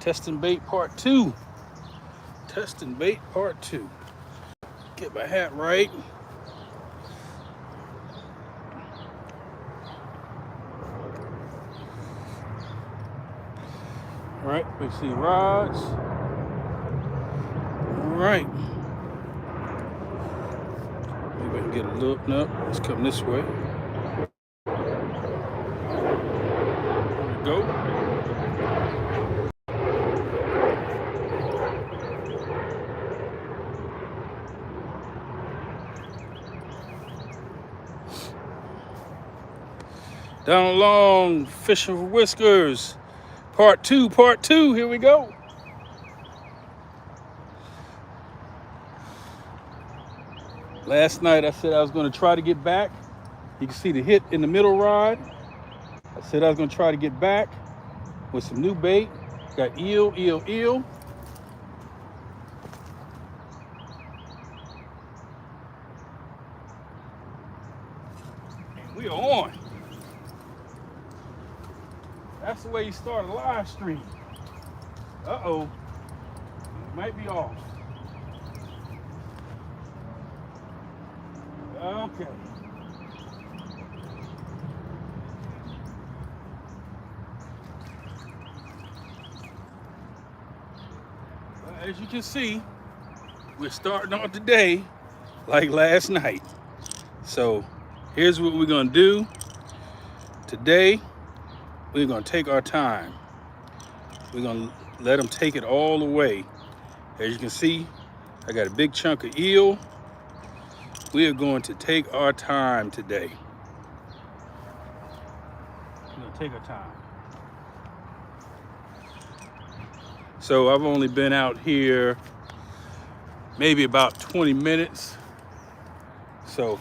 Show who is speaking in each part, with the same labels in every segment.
Speaker 1: Testing bait part two. Testing bait part two. Get my hat right. All right, we see rods. All right. Maybe I can get a look. No, let's come this way. There we go. Down along, fishing for whiskers. Part two, here we go. Last night I said I was going to try to get back. You can see the hit in the middle rod. I said I was going to try to get back with some new bait. Got eel. And we are on. That's the way you start a live stream. Uh-oh. It might be off. Okay. Well, as you can see, we're starting off today like last night. So here's what we're gonna do. Today, we're gonna take our time. We're gonna let them take it all the way. As you can see, I got a big chunk of eel. We are going to take our time today. We're gonna take our time. So I've only been out here maybe about 20 minutes. So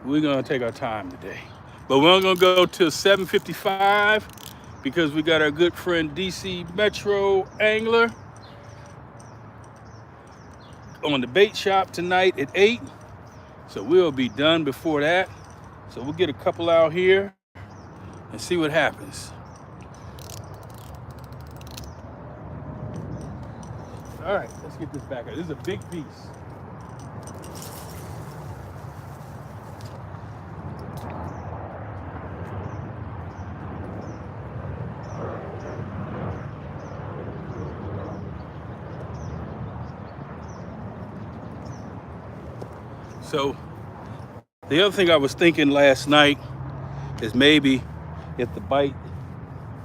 Speaker 1: we're gonna take our time today. But we're gonna go to 7:55 because we got our good friend DC Metro Angler on the bait shop tonight at 8. So we'll be done before that. So we'll get a couple out here and see what happens. All right, let's get this back out. This is a big piece. So the other thing I was thinking last night is maybe if the bite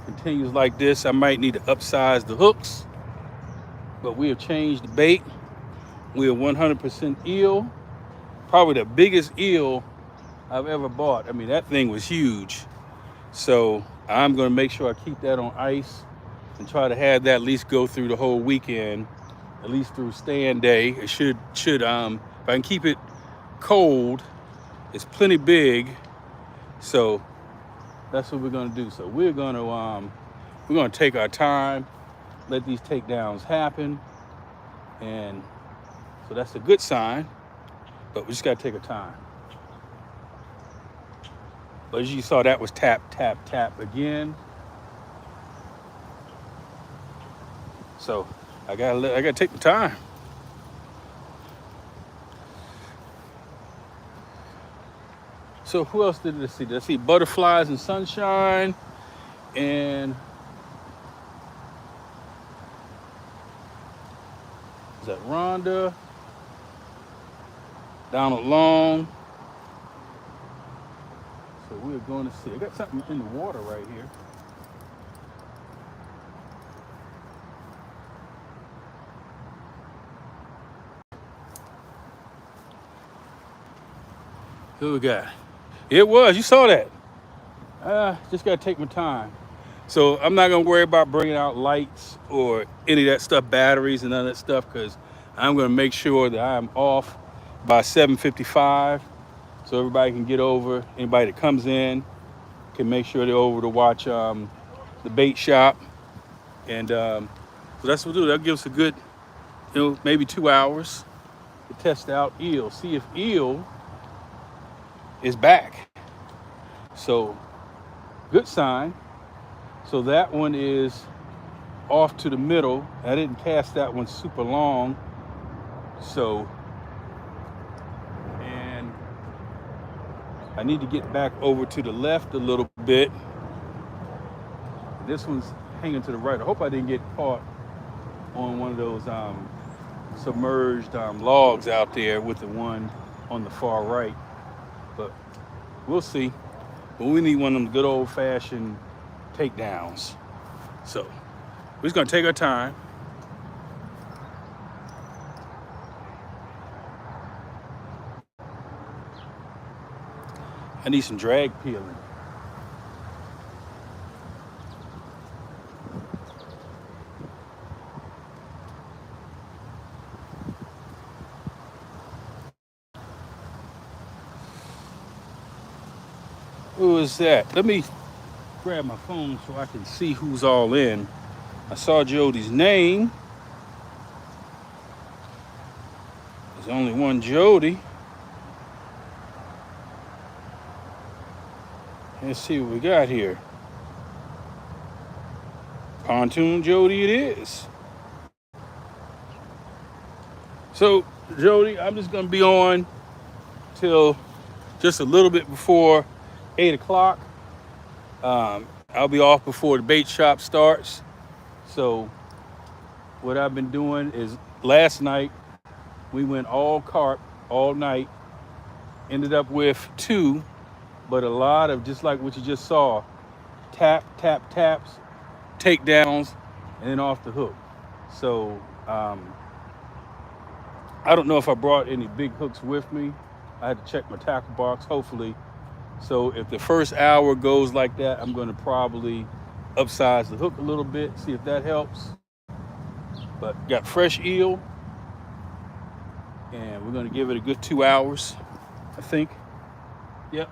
Speaker 1: continues like this, I might need to upsize the hooks. But we have changed the bait. We are 100% eel. Probably the biggest eel I've ever bought. I mean, that thing was huge. So I'm gonna make sure I keep that on ice and try to have that at least go through the whole weekend, at least through stand day. It should if I can keep it cold, it's plenty big. So that's what we're gonna do. So we're gonna take our time, let these takedowns happen, and so that's a good sign. But we just gotta take our time. But as you saw, that was tap, tap, tap again. So I gotta take my time. So who else did I see? Did I see butterflies and sunshine? And is that Rhonda? Donald Long. So we're going to see. I got something in the water right here. Who we got? It was. You saw that. Just got to take my time. So I'm not going to worry about bringing out lights or any of that stuff, batteries and none of that stuff, because I'm going to make sure that I'm off by 7:55 so everybody can get over. Anybody that comes in can make sure they're over to watch the bait shop. And so that's what we'll do. That'll give us a good, maybe 2 hours to test out eel, see if eel is back. So good sign. So that one is off to the middle. I didn't cast that one super long. So, and I need to get back over to the left a little bit. This one's hanging to the right. I hope I didn't get caught on one of those submerged logs out there with the one on the far right. But we'll see. But we need one of them good old-fashioned takedowns. So we're just gonna take our time. I need some drag peeling. Who is that? Let me grab my phone so I can see who's all in. I saw Jody's name. There's only one Jody. Let's see what we got here. Pontoon Jody it is. So, Jody, I'm just going to be on till just a little bit before 8 o'clock. I'll be off before the bait shop starts. So what I've been doing is last night we went all carp all night. Ended up with 2, but a lot of, just like what you just saw, taps, takedowns, and then off the hook. So I don't know if I brought any big hooks with me. I had to check my tackle box, hopefully. So if the first hour goes like that, I'm going to probably upsize the hook a little bit, see if that helps. But got fresh eel, and we're going to give it a good 2 hours, I think. Yep,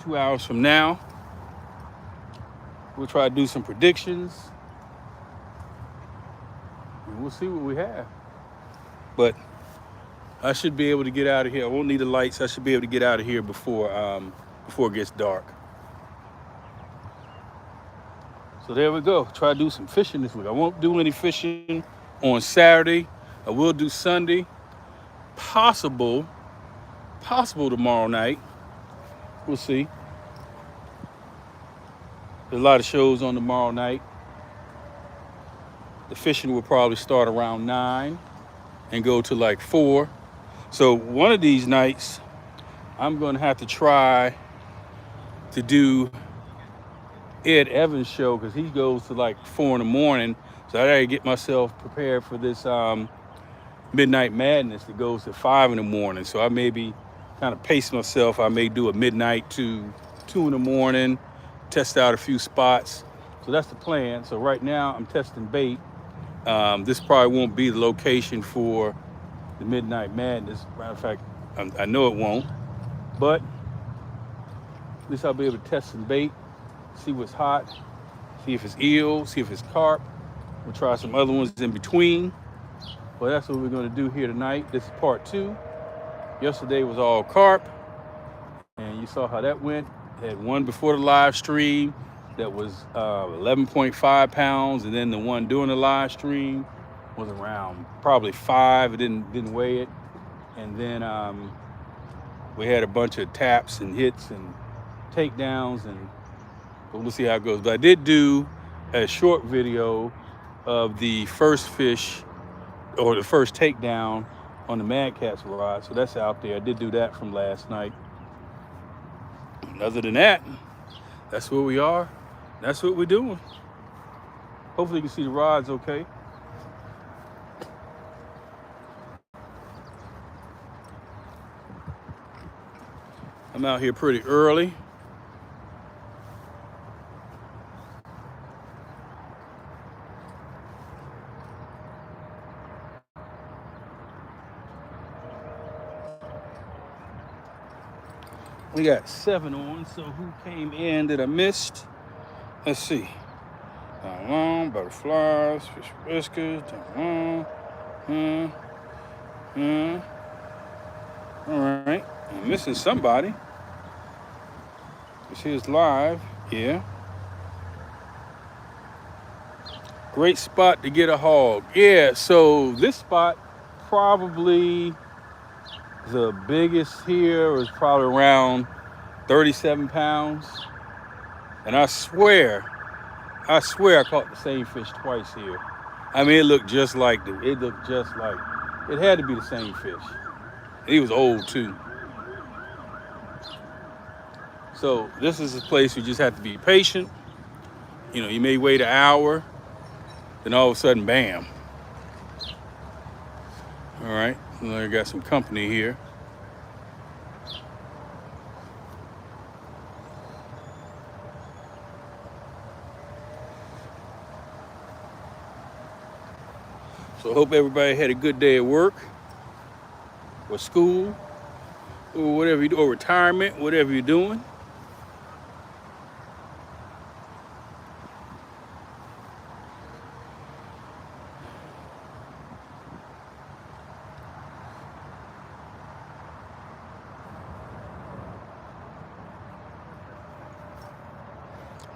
Speaker 1: 2 hours from now. We'll try to do some predictions, and we'll see what we have. But I should be able to get out of here. I won't need the lights. I should be able to get out of here before it gets dark. So there we go. Try to do some fishing this week. I won't do any fishing on Saturday. I will do Sunday. Possible tomorrow night. We'll see. There's a lot of shows on tomorrow night. The fishing will probably start around 9 and go to like 4. So one of these nights, I'm going to have to try to do Ed Evans' show, because he goes to like 4 in the morning. So I gotta get myself prepared for this Midnight Madness that goes to 5 in the morning. So I may be kind of pace myself. I may do a midnight to 2 in the morning, test out a few spots. So that's the plan. So right now I'm testing bait. This probably won't be the location for the Midnight Madness. Matter of fact, I know it won't, but at least I'll be able to test some bait, see what's hot, see if it's eel, see if it's carp. We'll try some other ones in between. Well, that's what we're going to do here tonight. This is part 2. Yesterday was all carp, and you saw how that went. Had one before the live stream that was 11.5 pounds, and then the one during the live stream was around probably 5. It didn't weigh it. And then we had a bunch of taps and hits and takedowns, but we'll see how it goes. But I did do a short video of the first fish, or the first takedown on the Mad Catz rod, so that's out there. I did do that from last night. And other than that, that's where we are. That's what we're doing. Hopefully you can see the rods okay. I'm out here pretty early. We got 7 on, so who came in that I missed? Let's see. Butterflies, fish whiskers, all right, I'm missing somebody. This here's live, yeah. Great spot to get a hog. Yeah, so this spot probably the biggest here is probably around 37 pounds. And I swear I caught the same fish twice here. I mean, it looked just like, it had to be the same fish. And he was old too. So this is a place you just have to be patient. You know, you may wait an hour, then all of a sudden, bam. All right, well, I got some company here. So I hope everybody had a good day at work or school or whatever you do, or retirement, whatever you're doing.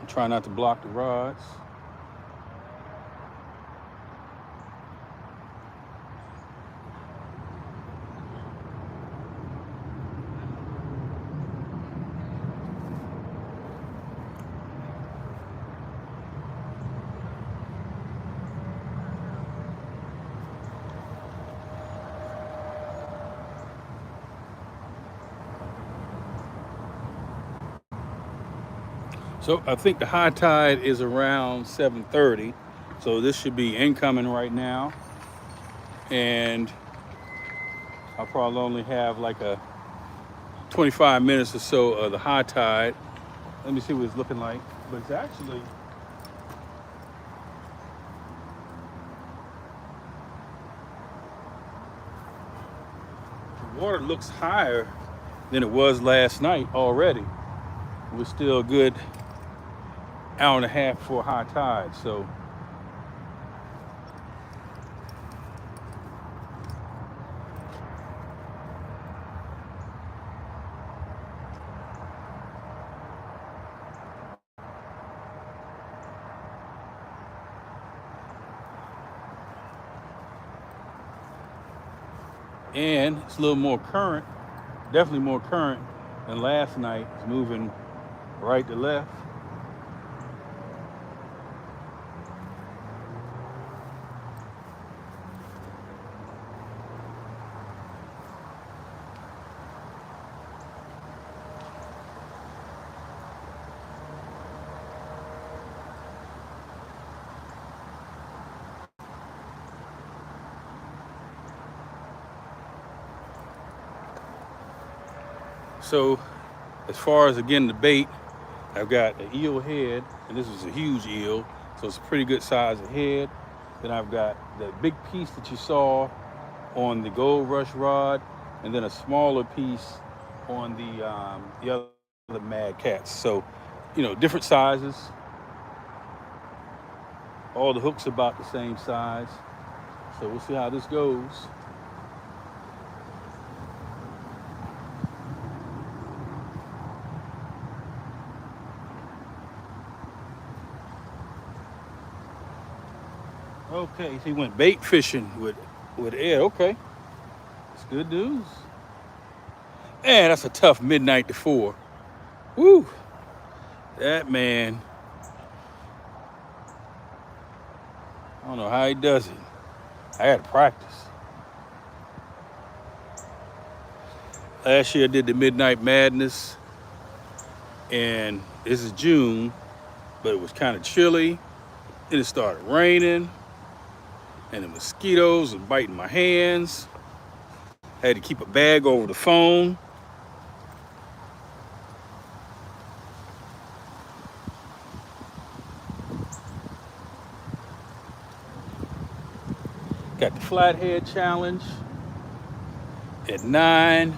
Speaker 1: Try not to block the rods. So I think the high tide is around 7:30. So this should be incoming right now. And I'll probably only have like a 25 minutes or so of the high tide. Let me see what it's looking like. But it's actually, the water looks higher than it was last night already. It was still a good hour and a half before high tide. So and it's a little more current, definitely more current than last night. It's moving right to left. So as far as again the bait, I've got an eel head, and this is a huge eel, so it's a pretty good size of head. Then I've got the big piece that you saw on the Gold Rush rod, and then a smaller piece on the other Mad Cats. So, you know, different sizes. All the hooks about the same size. So we'll see how this goes. Okay, so he went bait fishing with Ed. Okay, it's good news. Man, that's a tough midnight to 4. Woo, that man. I don't know how he does it. I had to practice. Last year I did the Midnight Madness, and this is June, but it was kind of chilly, and it started raining, and the mosquitoes were biting my hands. I had to keep a bag over the phone. Got the Flathead Challenge at 9.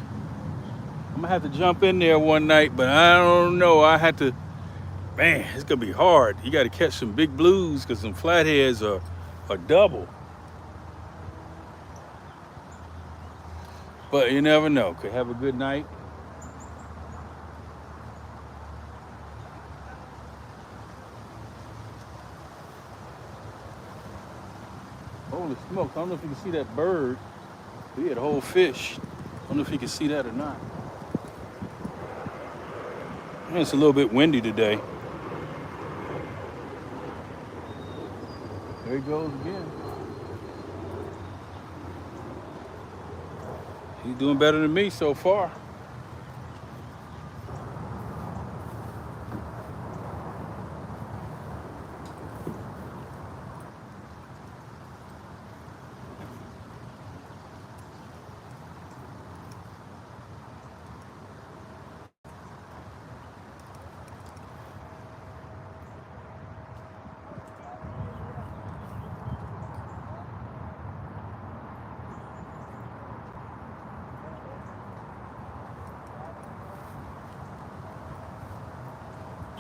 Speaker 1: I'm gonna have to jump in there one night, but I don't know. Man, it's gonna be hard. You gotta catch some big blues because some flatheads are double. But you never know. Could have a good night. Holy smokes, I don't know if you can see that bird. We had a whole fish. I don't know if you can see that or not. And it's a little bit windy today. There he goes again. He's doing better than me so far.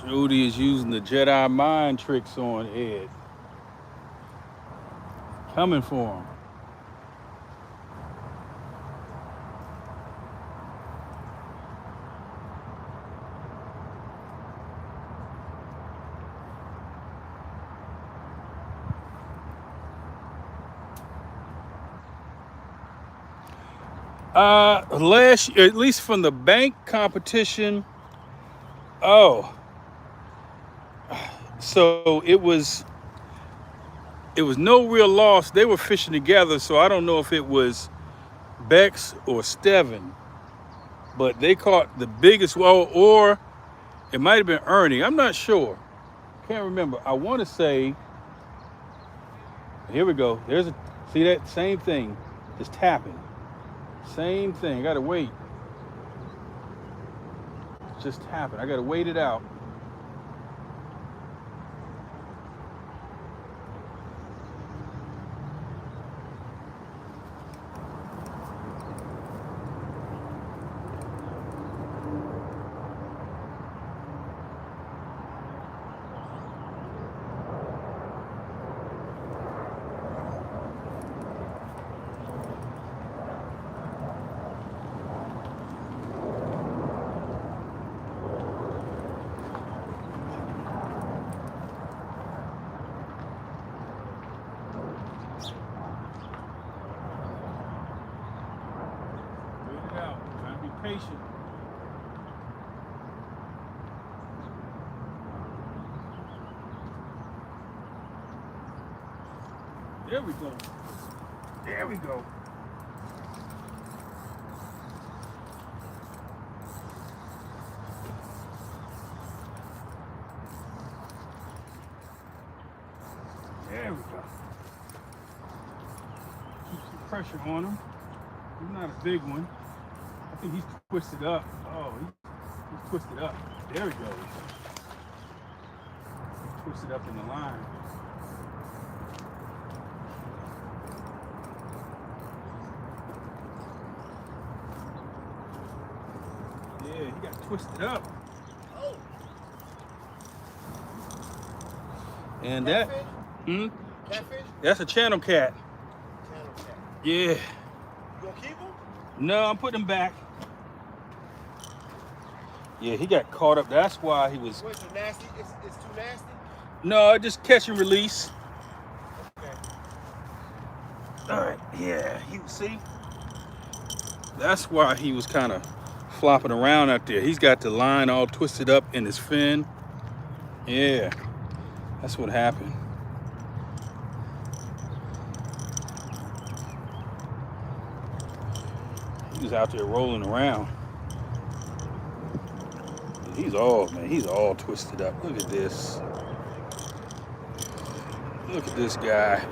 Speaker 1: Jody is using the Jedi mind tricks on Ed. Coming for him. Last year, at least from the bank competition, oh, so it was no real loss. They were fishing together, so I don't know if it was Bex or Steven, but they caught the biggest, well, or it might have been Ernie. I'm not sure. Can't remember. I want to say, here we go. See that same thing, just tapping. Same thing. I gotta wait. Just tapping. I gotta wait it out. Patient. There we go. There we go. There we go. Keep some pressure on him. He's not a big one. I think he's twisted up. Oh, he's twisted up. There he goes. He's twisted up in the line. Yeah, he got twisted up. Oh. And
Speaker 2: Catfish?
Speaker 1: that,
Speaker 2: Catfish?
Speaker 1: That's a channel cat.
Speaker 2: Channel cat.
Speaker 1: Yeah.
Speaker 2: You gonna keep him?
Speaker 1: No, I'm putting him back. Yeah, he got caught up. That's why he was.
Speaker 2: Wait, so nasty? It's too nasty?
Speaker 1: No, just catch and release.
Speaker 2: Okay.
Speaker 1: All right. Yeah, see. That's why he was kind of flopping around out there. He's got the line all twisted up in his fin. Yeah, that's what happened. He was out there rolling around. He's all twisted up. Look at this. Look at this guy.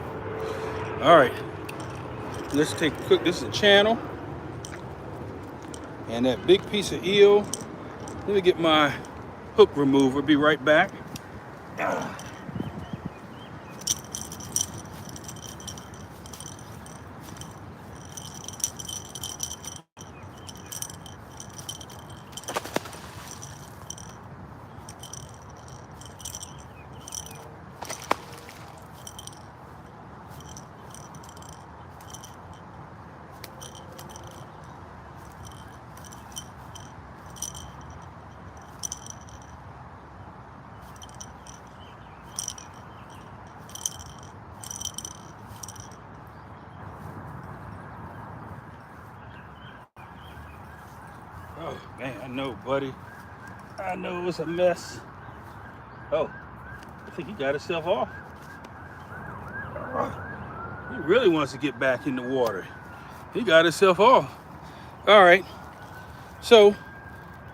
Speaker 1: All right, let's take a quick, this is a channel. And that big piece of eel, let me get my hook remover, be right back. Oh man, I know, buddy. I know it's a mess. Oh, I think he got himself off. He really wants to get back in the water. He got himself off. All right. So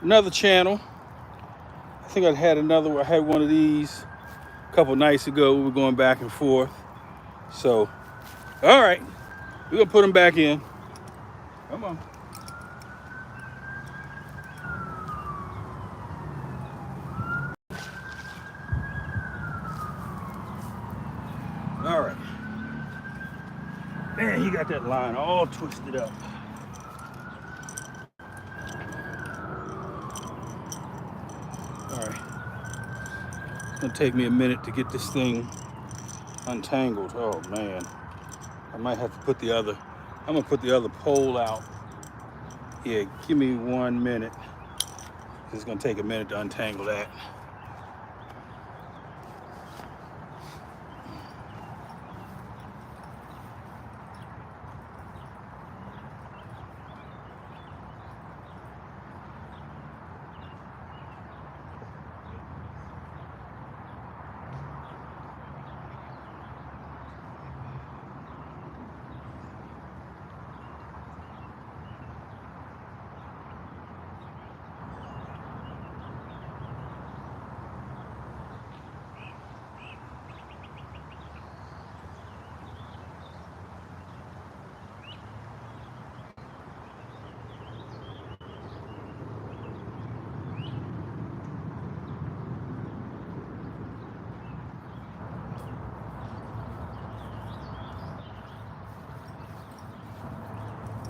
Speaker 1: another channel. I think I had another. I had one of these a couple nights ago. We were going back and forth. So, all right, we're gonna put him back in. Come on. All right. Man, he got that line all twisted up. All right. It's gonna take me a minute to get this thing untangled. Oh man. I might have to put the other, I'm gonna put the other pole out. Yeah, give me 1 minute. It's gonna take a minute to untangle that.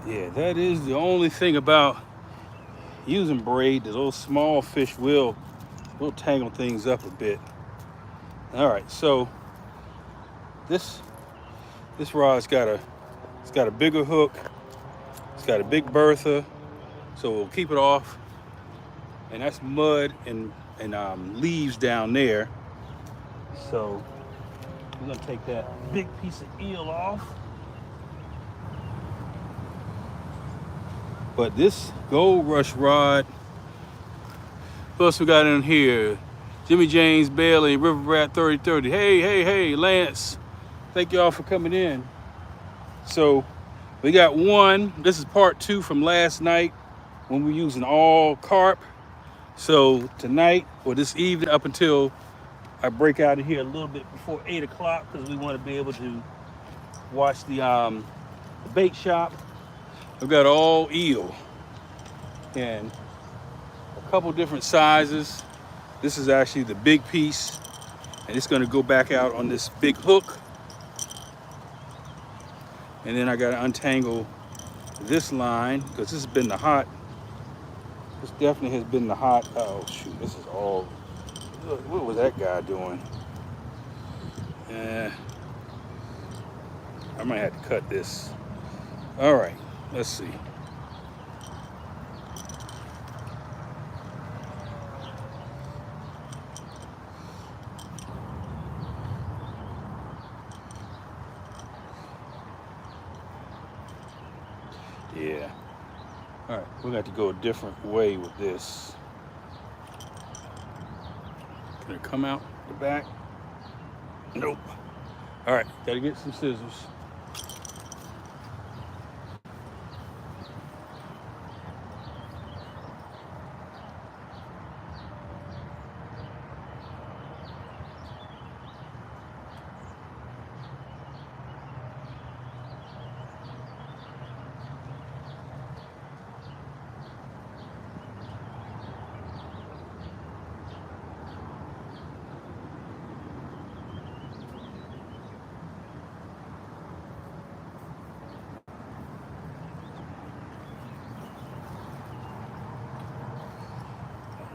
Speaker 1: Yeah, that is the only thing about using braid. Those small fish will tangle things up a bit. All right, so this rod's got a bigger hook. It's got a big Bertha, so we'll keep it off. And that's mud and leaves down there. So we're gonna take that big piece of eel off. But this Gold Rush rod, plus we got in here, Jimmy James Bailey, River Rat 3030. Hey, Lance. Thank y'all for coming in. So we got one. This is part 2 from last night when we were using all carp. So tonight or this evening up until I break out of here a little bit before 8 o'clock because we want to be able to watch the bait shop. I've got all eel and a couple different sizes. This is actually the big piece and it's going to go back out on this big hook. And then I got to untangle this line because this has been the hot. This definitely has been the hot. Oh shoot, this is all. Look, what was that guy doing? I might have to cut this. All right, let's see. Yeah. All right, we're going to have to go a different way with this. Can it come out the back? Nope. All right, got to get some scissors.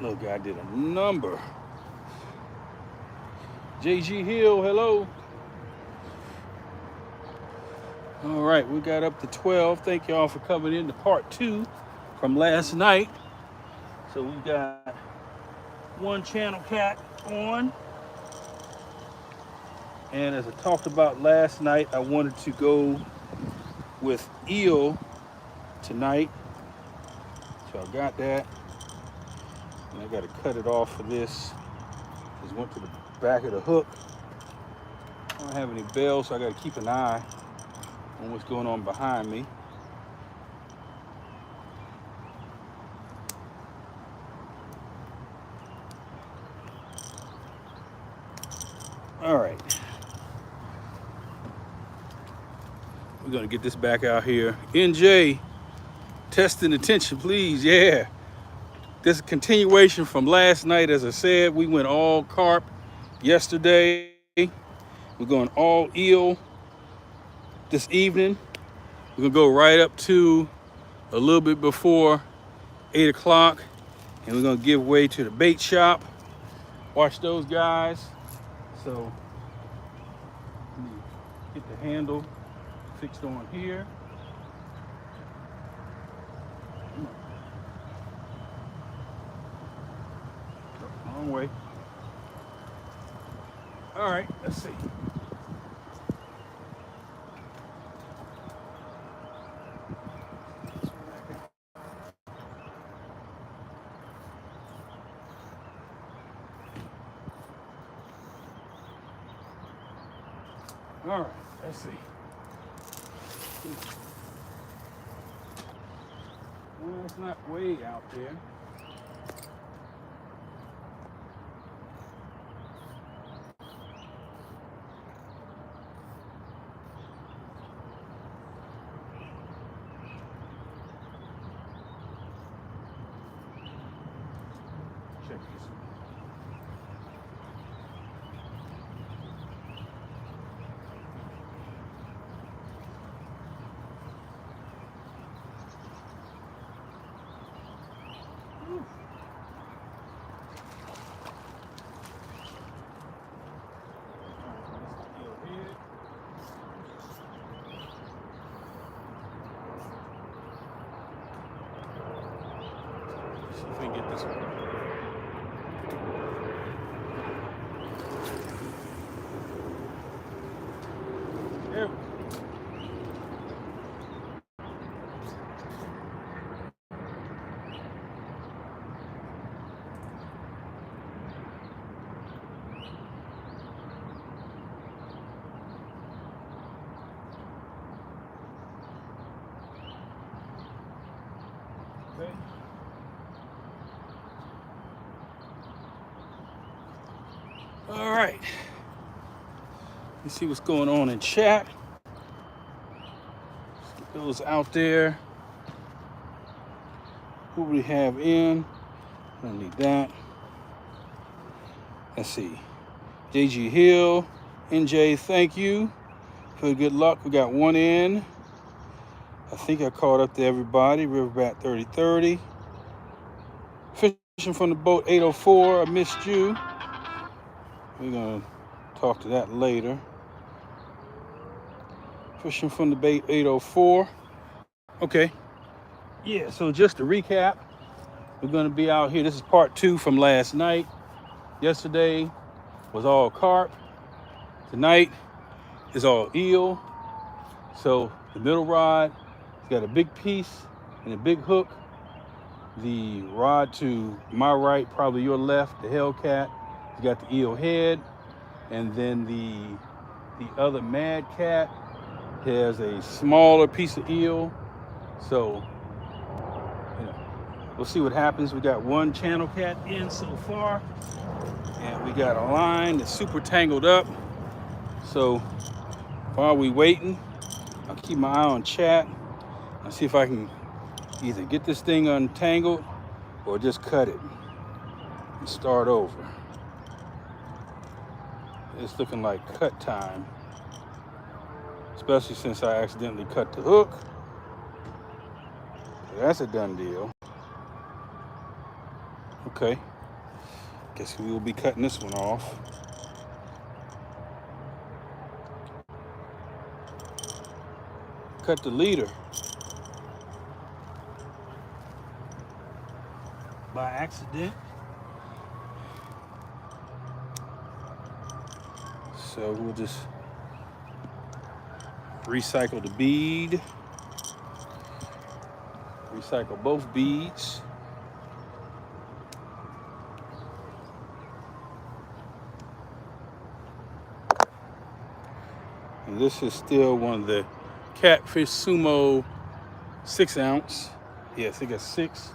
Speaker 1: Little guy did a number. JG Hill, hello. All right, we got up to 12. Thank y'all for coming in to part 2 from last night. So we got one channel cat on. And as I talked about last night, I wanted to go with eel tonight. So I got that. And I got to cut it off for this. Just went to the back of the hook. I don't have any bells, so I got to keep an eye on what's going on behind me. All right. We're going to get this back out here. NJ, testing the tension, please. Yeah. This is a continuation from last night. As I said, we went all carp yesterday. We're going all eel this evening. We're going to go right up to a little bit before 8 o'clock. And we're going to give way to the bait shop. Watch those guys. So, let me get the handle fixed on here. Wrong way. All right, let's see. All right, let's see. Well, it's not way out there. Check this one. See if we can get this one. There we go. Okay. All right. Let's see what's going on in chat. Let's get those out there. Who we have in? I don't need that. Let's see. JG Hill, NJ, thank you for the good luck. We got one in. I think I caught up to everybody. Riverbat 3030. Fishing from the boat 804. I missed you. We're going to talk to that later. Fishing from the bait 804. Okay. Yeah, so just to recap, we're going to be out here. This is part 2 from last night. Yesterday was all carp. Tonight is all eel. So the middle rod has got a big piece and a big hook. The rod to my right, probably your left, the Hellcat, has got the eel head. And then the other Mad Cat has a smaller piece of eel. So, you know, we'll see what happens. We got one channel cat in so far. And we got a line that's super tangled up. So while we waiting, I'll keep my eye on chat and see if I can either get this thing untangled or just cut it and start over. It's looking like cut time, especially since I accidentally cut the hook. So that's a done deal. Okay, guess we will be cutting this one off. Cut the leader by accident. So we'll just recycle the bead, recycle both beads. And this is still one of the Catfish Sumo 6 ounce. Yes, it got 6.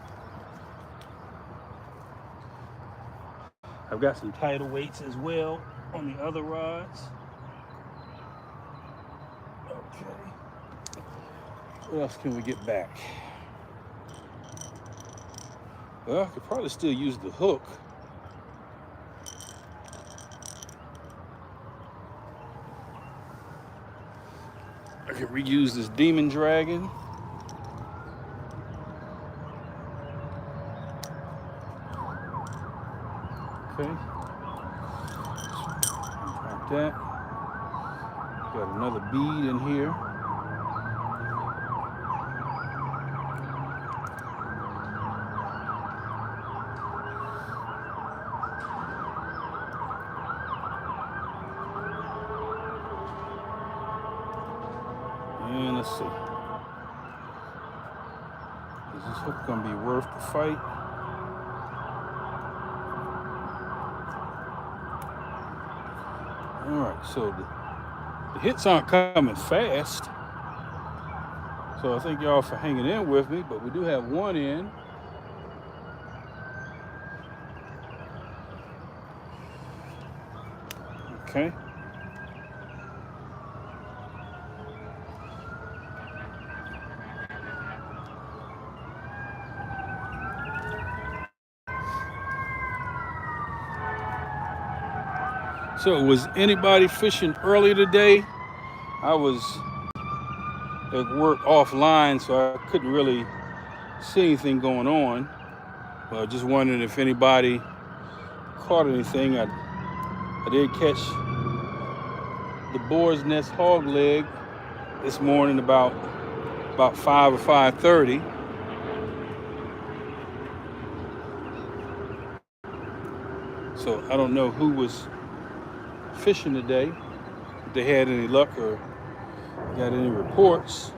Speaker 1: I've got some tighter weights as well on the other rods. Okay. What else can we get back? Well, I could probably still use the hook. I could reuse this Demon Dragon. Okay. Like that. Got another bead in here. And let's see. Is this hook gonna be worth the fight? All right, so the hits aren't coming fast. So I thank y'all for hanging in with me, but we do have one in. Okay. So was anybody fishing early today? I was at work offline, so I couldn't really see anything going on. But just wondering if anybody caught anything. I did catch the Boar's Nest hog leg this morning about 5 or 5:30. So I don't know who was fishing today, if they had any luck or got any reports.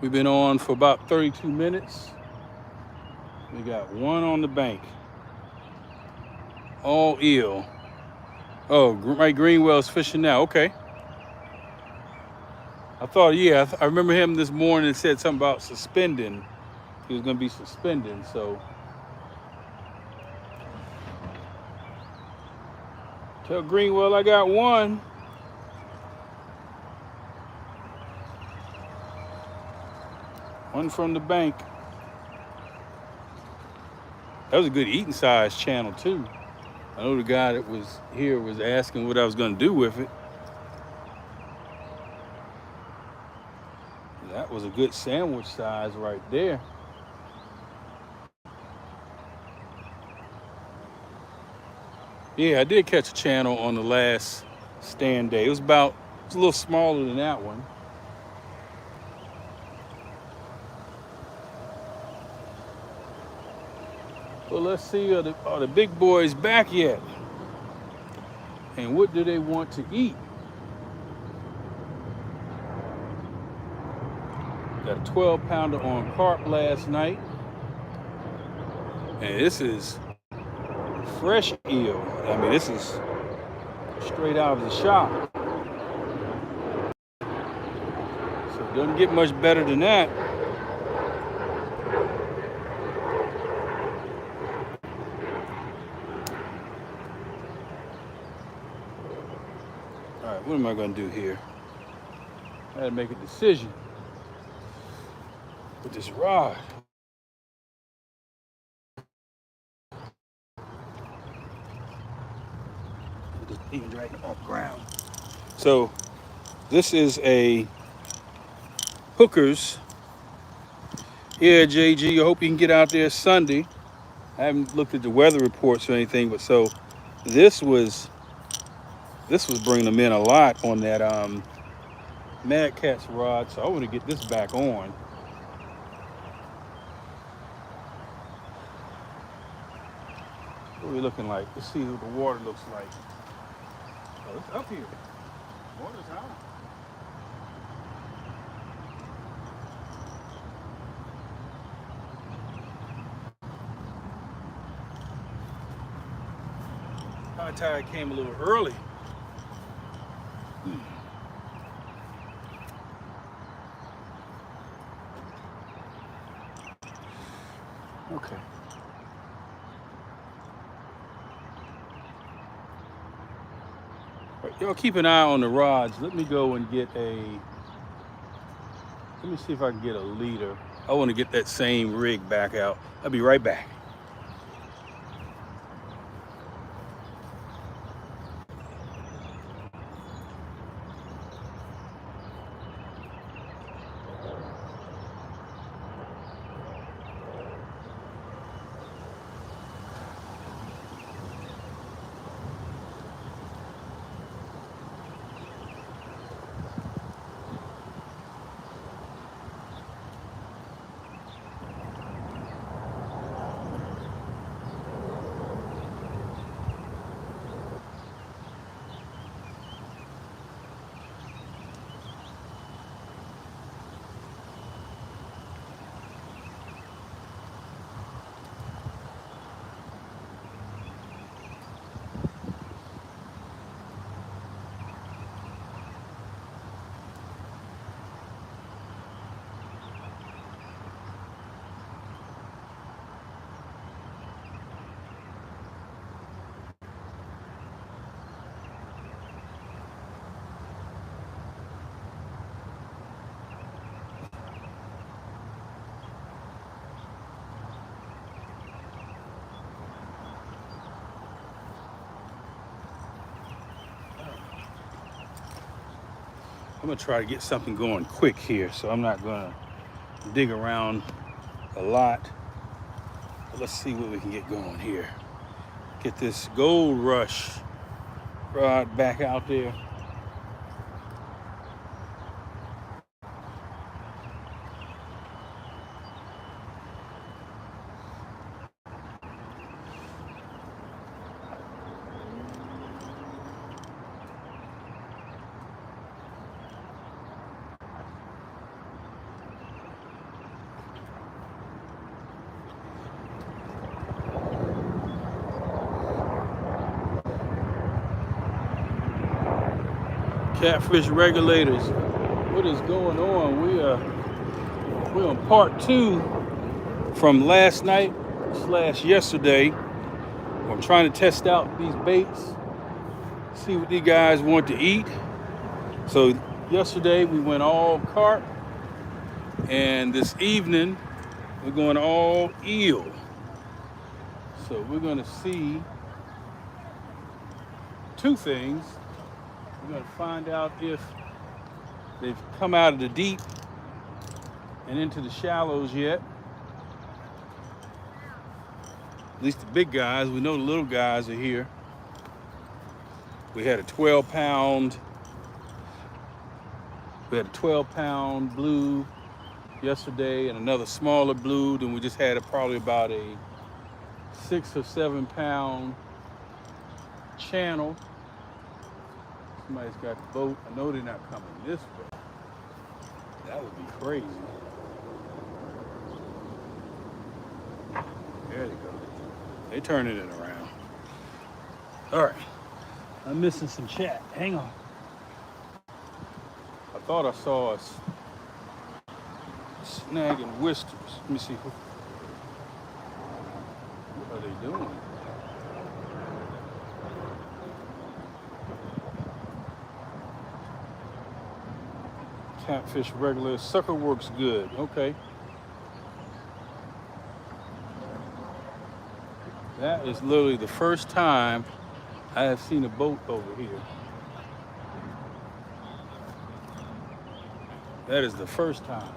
Speaker 1: We've been on for about 32 minutes. We got one on the bank. All eel. Oh, Mike Greenwell's fishing now. Okay. I thought, yeah, I remember him this morning said something about suspending. He was going to be suspending, so. Tell Greenwell I got one. One from the bank. That was a good eating size channel too. I know the guy that was here was asking what I was going to do with it. That was a good sandwich size right there. Yeah, I did catch a channel on the last stand day. It was a little smaller than that one. Well, let's see, are the big boys back yet? And what do they want to eat? Got a 12-pounder on carp last night. And this is fresh eel. I mean, this is straight out of the shop. So it doesn't get much better than that. All right, what am I going to do here? I got to make a decision with this rod. Just even dragging it off the ground. So this is a Hookers. Yeah, JG, I hope you can get out there Sunday. I haven't looked at the weather reports or anything, but so this was bringing them in a lot on that Mad Catz rod, so I want to get this back on. What are we looking like? Let's see what the water looks like. Oh, it's up here. Water's out. High tide came a little early. Okay. All right, y'all keep an eye on the rods. Let me go and get let me see if I can get a leader. I want to get that same rig back out. I'll be right back. I'm gonna try to get something going quick here, so I'm not gonna dig around a lot. But let's see what we can get going here. Get this Gold Rush rod back out there. Catfish regulators, what is going on? We're on part 2 from last night / yesterday. I'm trying to test out these baits, see what these guys want to eat. So yesterday we went all carp, and this evening we're going all eel. So we're gonna see 2 things. We're going to find out if they've come out of the deep and into the shallows yet. At least the big guys. We know the little guys are here. We had a 12-pound blue yesterday and another smaller blue. Then we just had probably about a 6 or 7 pound channel. Somebody's got the boat. I know they're not coming this way. That would be crazy. There they go. They turning it around. All right. I'm missing some chat. Hang on. I thought I saw us snagging whisters. Let me see. What are they doing? Catfish regular. Sucker works good. Okay. That is literally the first time I have seen a boat over here. That is the first time.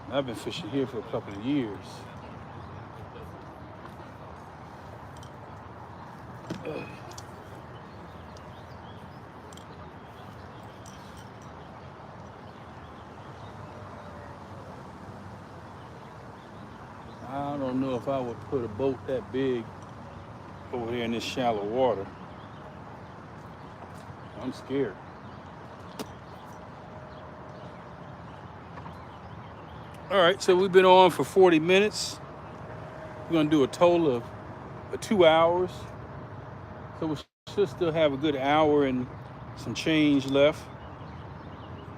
Speaker 1: I've been fishing here for a couple of years. I don't know if I would put a boat that big over here in this shallow water. I'm scared. All right, so we've been on for 40 minutes. We're gonna do a total of 2 hours. So we should still have a good hour and some change left.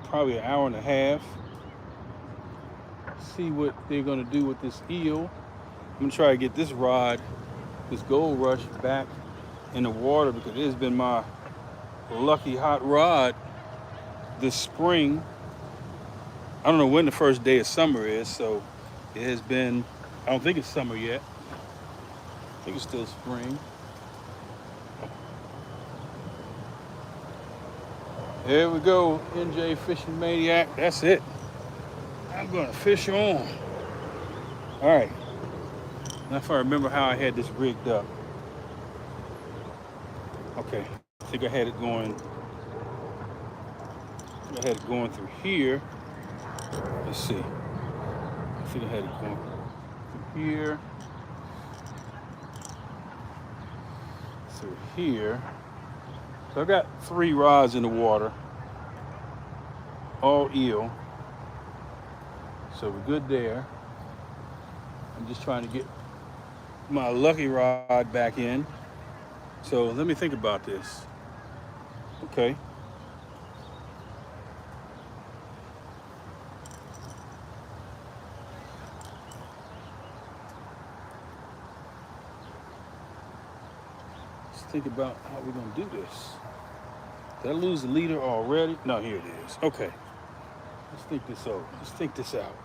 Speaker 1: Probably an hour and a half. See what they're gonna do with this eel. I'm gonna try to get this rod, this Gold Rush, back in the water because it has been my lucky hot rod this spring. I don't know when the first day of summer is, so it has been, I don't think it's summer yet. I think it's still spring. There we go, NJ Fishing Maniac. That's it. I'm gonna fish on. All right. Now if I remember how I had this rigged up. Okay, I think I had it going. Through here. Let's see. I think I had it going through here. Through here. So I got 3 rods in the water. All eel. So we're good there. I'm just trying to get my lucky rod back in. So let me think about this. Okay. Let's think about how we're gonna do this. Did I lose the leader already? No, here it is. Okay. Let's think this over. Let's think this out.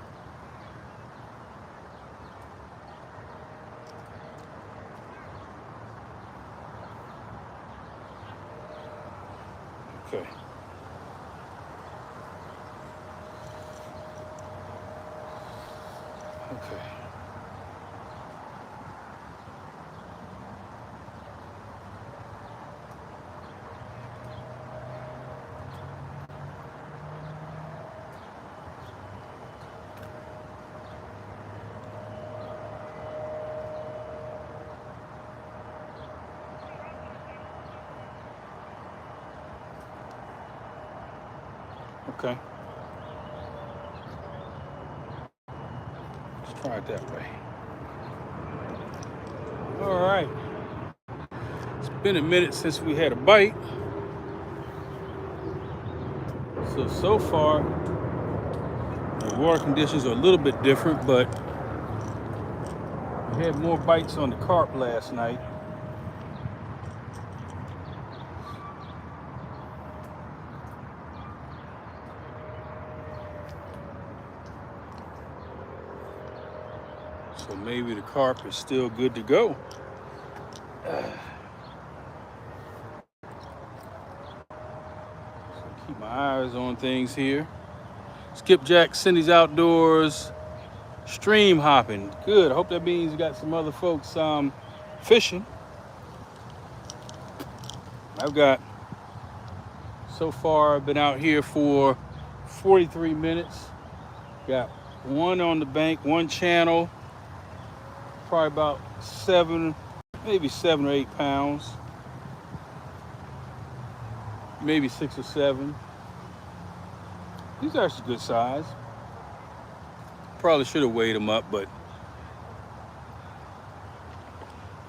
Speaker 1: Okay. Okay. Okay. Let's try it that way. All right. It's been a minute since we had a bite. So far, the water conditions are a little bit different, but we had more bites on the carp last night. So maybe the carp is still good to go. So keep my eyes on things here. Skipjack Cindy's Outdoors, stream hopping. Good. I hope that means you got some other folks fishing. So far I've been out here for 43 minutes. Got 1 on the bank, 1 channel. Probably about maybe 7 or 8 pounds, maybe 6 or 7. These are actually good size. Probably should have weighed them up, but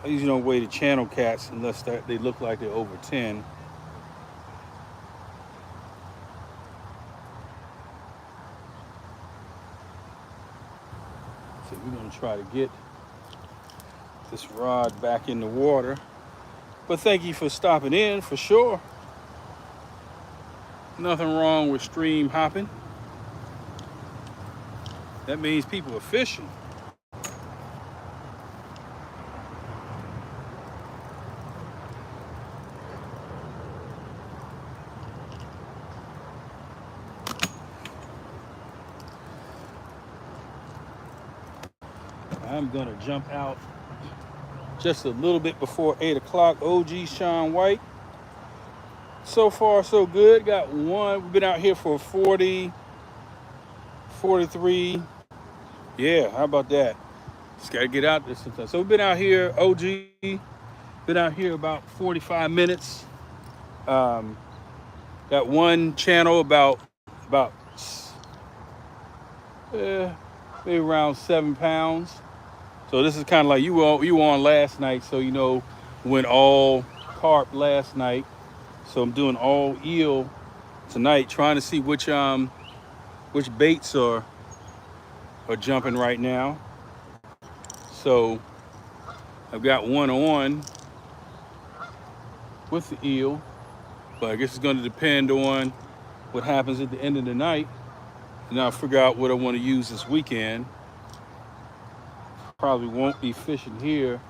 Speaker 1: I usually don't weigh the channel cats unless they look like they're over 10. So we're gonna try to get this rod back in the water. But thank you for stopping in, for sure. Nothing wrong with stream hopping. That means people are fishing. I'm gonna jump out just a little bit before 8 o'clock. OG Sean White. So far, so good. Got 1. We've been out here for 40, 43. Yeah, how about that? Just gotta get out there sometimes. So we've been out here, OG, been out here about 45 minutes. Got one channel about maybe around 7 pounds. So this is kind of like you were on last night, so you know went all carp last night. So I'm doing all eel tonight, trying to see which baits are jumping right now. So I've got one on with the eel, but I guess it's going to depend on what happens at the end of the night, and I'll figure out what I want to use this weekend. Probably won't be fishing here,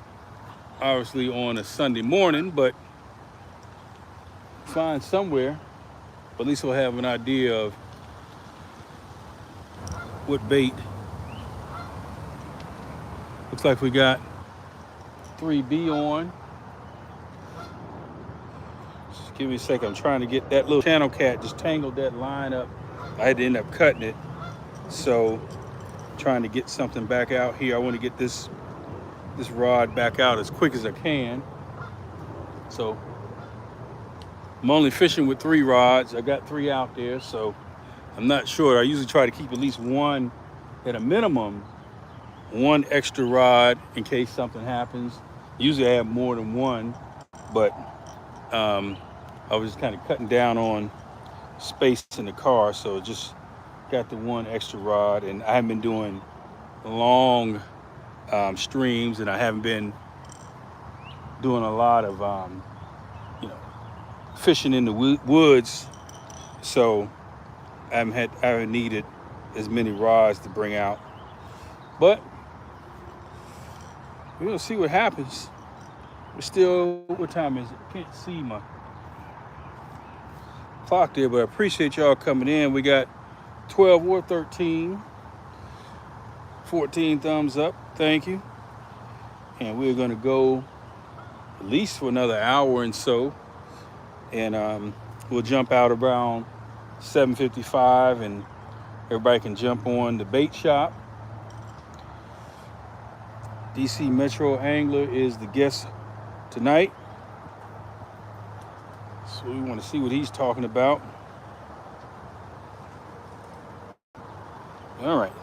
Speaker 1: obviously, on a Sunday morning, but find somewhere. But at least we'll have an idea of what bait. Looks like we got 3B on. Just give me a second. I'm trying to get that little channel cat just tangled that line up. I had to end up cutting it. So trying to get something back out here. I want to get this rod back out as quick as I can. So I'm only fishing with 3 rods. I got 3 out there, so I'm not sure. I usually try to keep at least one, at a minimum, one extra rod in case something happens. Usually I have more than one, but I was just kind of cutting down on space in the car, so just got the one extra rod. And I haven't been doing long streams, and I haven't been doing a lot of fishing in the woods, so I haven't needed as many rods to bring out. But we're gonna see what happens. We're still, what time is it? Can't see my clock there, but I appreciate y'all coming in. We got 12 or 13, 14 thumbs up. Thank you. And we're gonna go at least for another hour and so. And we'll jump out around 7:55, and everybody can jump on the bait shop. DC Metro Angler is the guest tonight, so we want to see what he's talking about. All right,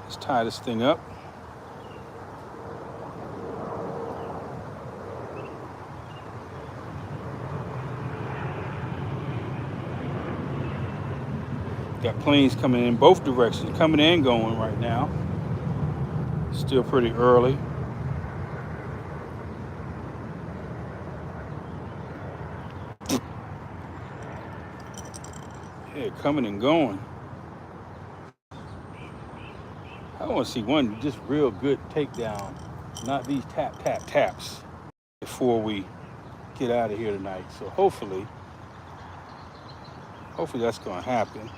Speaker 1: let's tie this thing up. Got planes coming in both directions, coming and going right now. Still pretty early. Yeah, coming and going. I want to see one just real good takedown, not these taps before we get out of here tonight. So hopefully that's going to happen.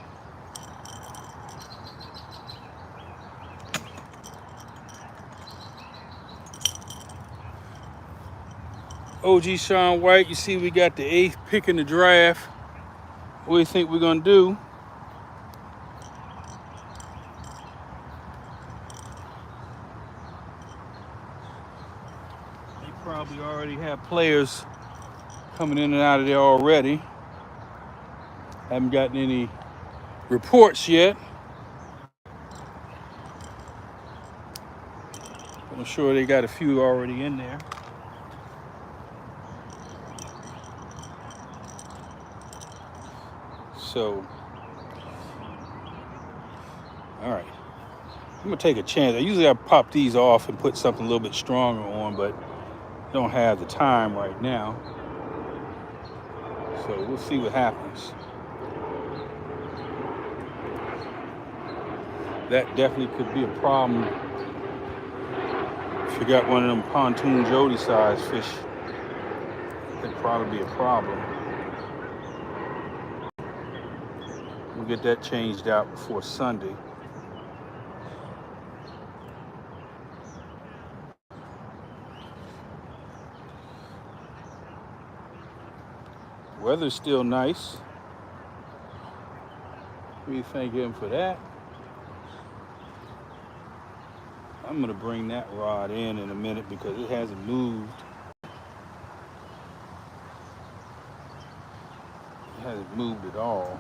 Speaker 1: OG Sean White, you see we got the 8th pick in the draft. What do you think we're gonna do? They probably already have players coming in and out of there already. Haven't gotten any reports yet. I'm sure they got a few already in there. So, all right, I'm gonna take a chance. I pop these off and put something a little bit stronger on, but don't have the time right now. So we'll see what happens. That definitely could be a problem. If you got one of them pontoon Jody size fish, that'd probably be a problem. We'll get that changed out before Sunday. Weather's still nice. We thank him for that. I'm gonna bring that rod in a minute because it hasn't moved. hasn't moved at all.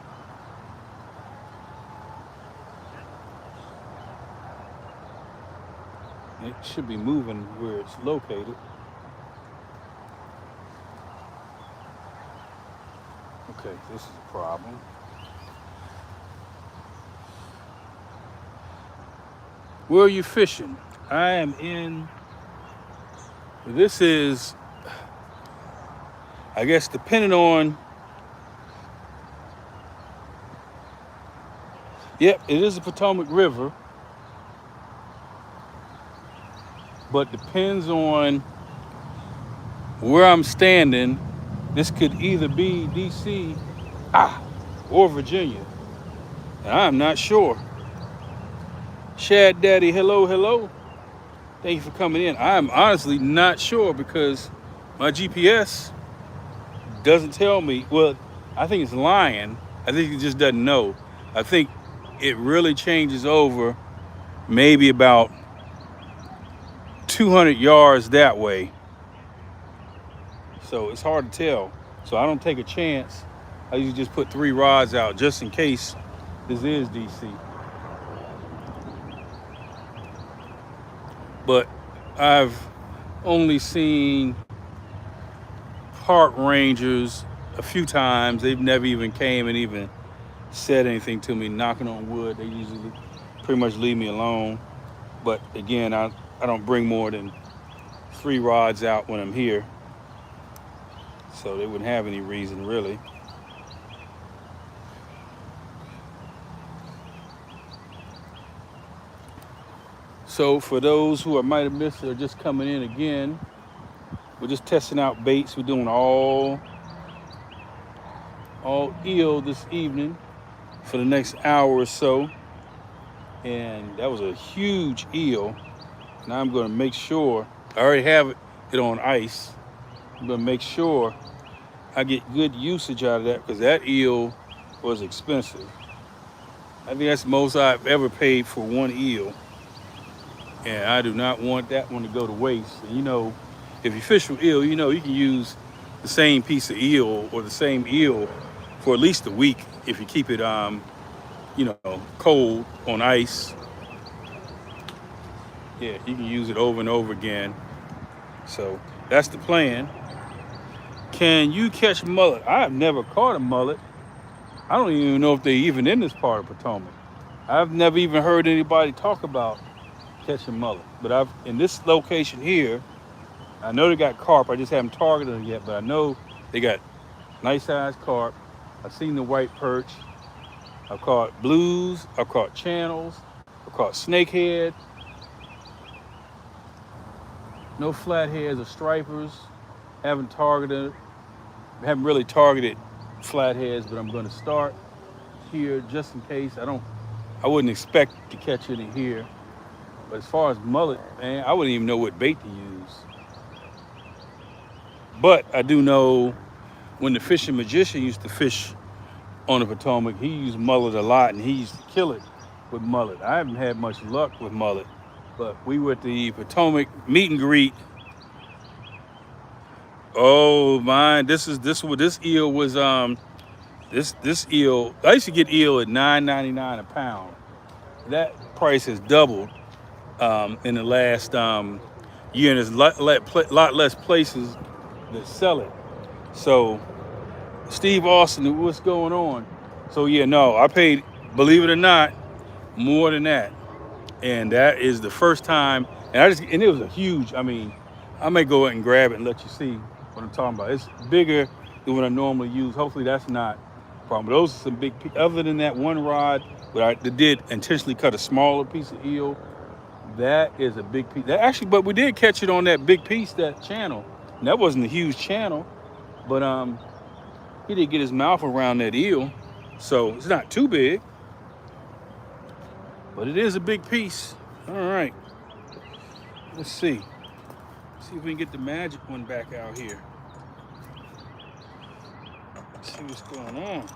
Speaker 1: It should be moving where it's located. Okay, this is a problem. Where are you fishing? I am in, this is, I guess depending on, yep, it is the Potomac River, but depends on where I'm standing. This could either be DC, or Virginia, and I'm not sure. Shad Daddy, hello, hello. Thank you for coming in. I'm honestly not sure because my GPS doesn't tell me. Well, I think it's lying. I think it just doesn't know. I think it really changes over maybe about 200 yards that way. So it's hard to tell. So I don't take a chance. I usually just put 3 rods out just in case this is DC. But I've only seen park rangers a few times. They've never even came and even said anything to me, knocking on wood. They usually pretty much leave me alone. But again, I don't bring more than 3 rods out when I'm here. So they wouldn't have any reason really. So for those who I might have missed or just coming in again, we're just testing out baits. We're doing all eel this evening for the next hour or so. And that was a huge eel. Now I'm gonna make sure, I already have it on ice. I'm gonna make sure I get good usage out of that because that eel was expensive. I think that's the most I've ever paid for one eel. And I do not want that one to go to waste. And you know, if you fish with eel, you know you can use the same piece of eel or the same eel for at least a week if you keep it, you know, cold on ice. Yeah, you can use it over and over again. So that's the plan. Can you catch mullet? I have never caught a mullet. I don't even know if they're even in this part of Potomac. I've never even heard anybody talk about catching mullet. But in this location here, I know they got carp. I just haven't targeted them yet, but I know they got nice sized carp. I've seen the white perch. I've caught blues. I've caught channels. I've caught snakehead. No flatheads or stripers. Haven't really targeted flatheads, but I'm going to start here just in case. I wouldn't expect to catch any here. But as far as mullet, man, I wouldn't even know what bait to use. But I do know when the Fishing Magician used to fish on the Potomac, he used mullet a lot and he used to kill it with mullet. I haven't had much luck with mullet, but we were at the Potomac meet and greet. Oh man, this eel was this eel. I used to get eel at $9.99 a pound. That price has doubled in the last year, and there's a lot less places that sell it. So Steve Austin, what's going on? So yeah, no, I paid, believe it or not, more than that, and that is the first time. And it was a huge. I mean, I may go ahead and grab it and let you see what I'm talking about. It's bigger than what I normally use. Hopefully that's not a problem. But those are some big, other than that one rod, but I did intentionally cut a smaller piece of eel. That is a big piece. But we did catch it on that big piece, that channel. And that wasn't a huge channel, but he did get his mouth around that eel. So it's not too big, but it is a big piece. All right, let's see. See if we can get the magic one back out here. Let's see what's going on.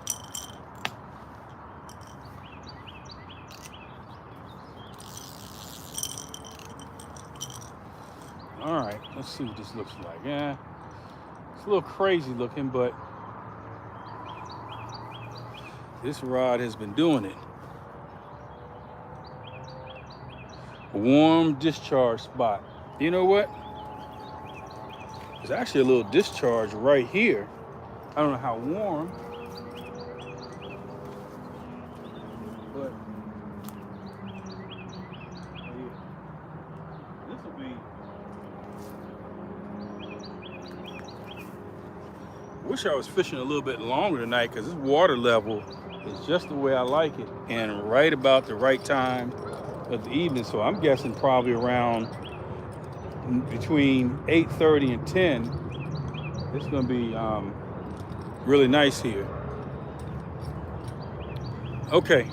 Speaker 1: All right, let's see what this looks like. Yeah, it's a little crazy looking, but This rod has been doing it. A warm discharge spot. You know what? There's actually a little discharge right here. I don't know how warm, but this will be. Wish I was fishing a little bit longer tonight because this water level is just the way I like it and right about the right time of the evening. So I'm guessing probably around between 8:30 and 10. It's going to be really nice here. Okay,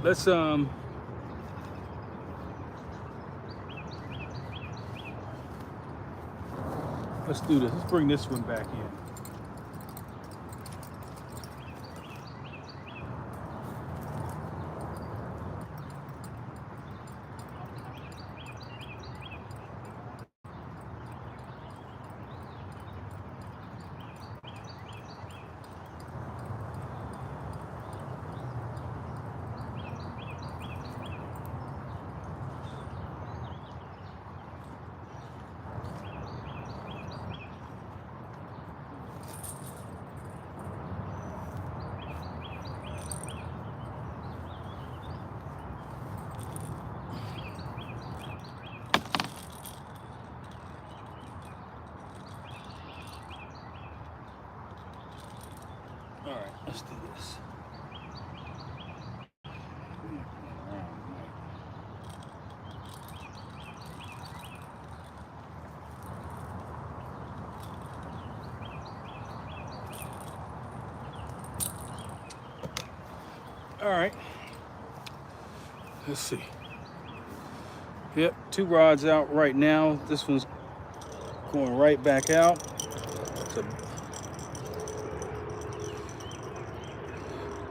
Speaker 1: let's do this. Let's bring this one back in. All right, let's do this. All right, let's see. Yep, 2 rods out right now. This one's going right back out. So,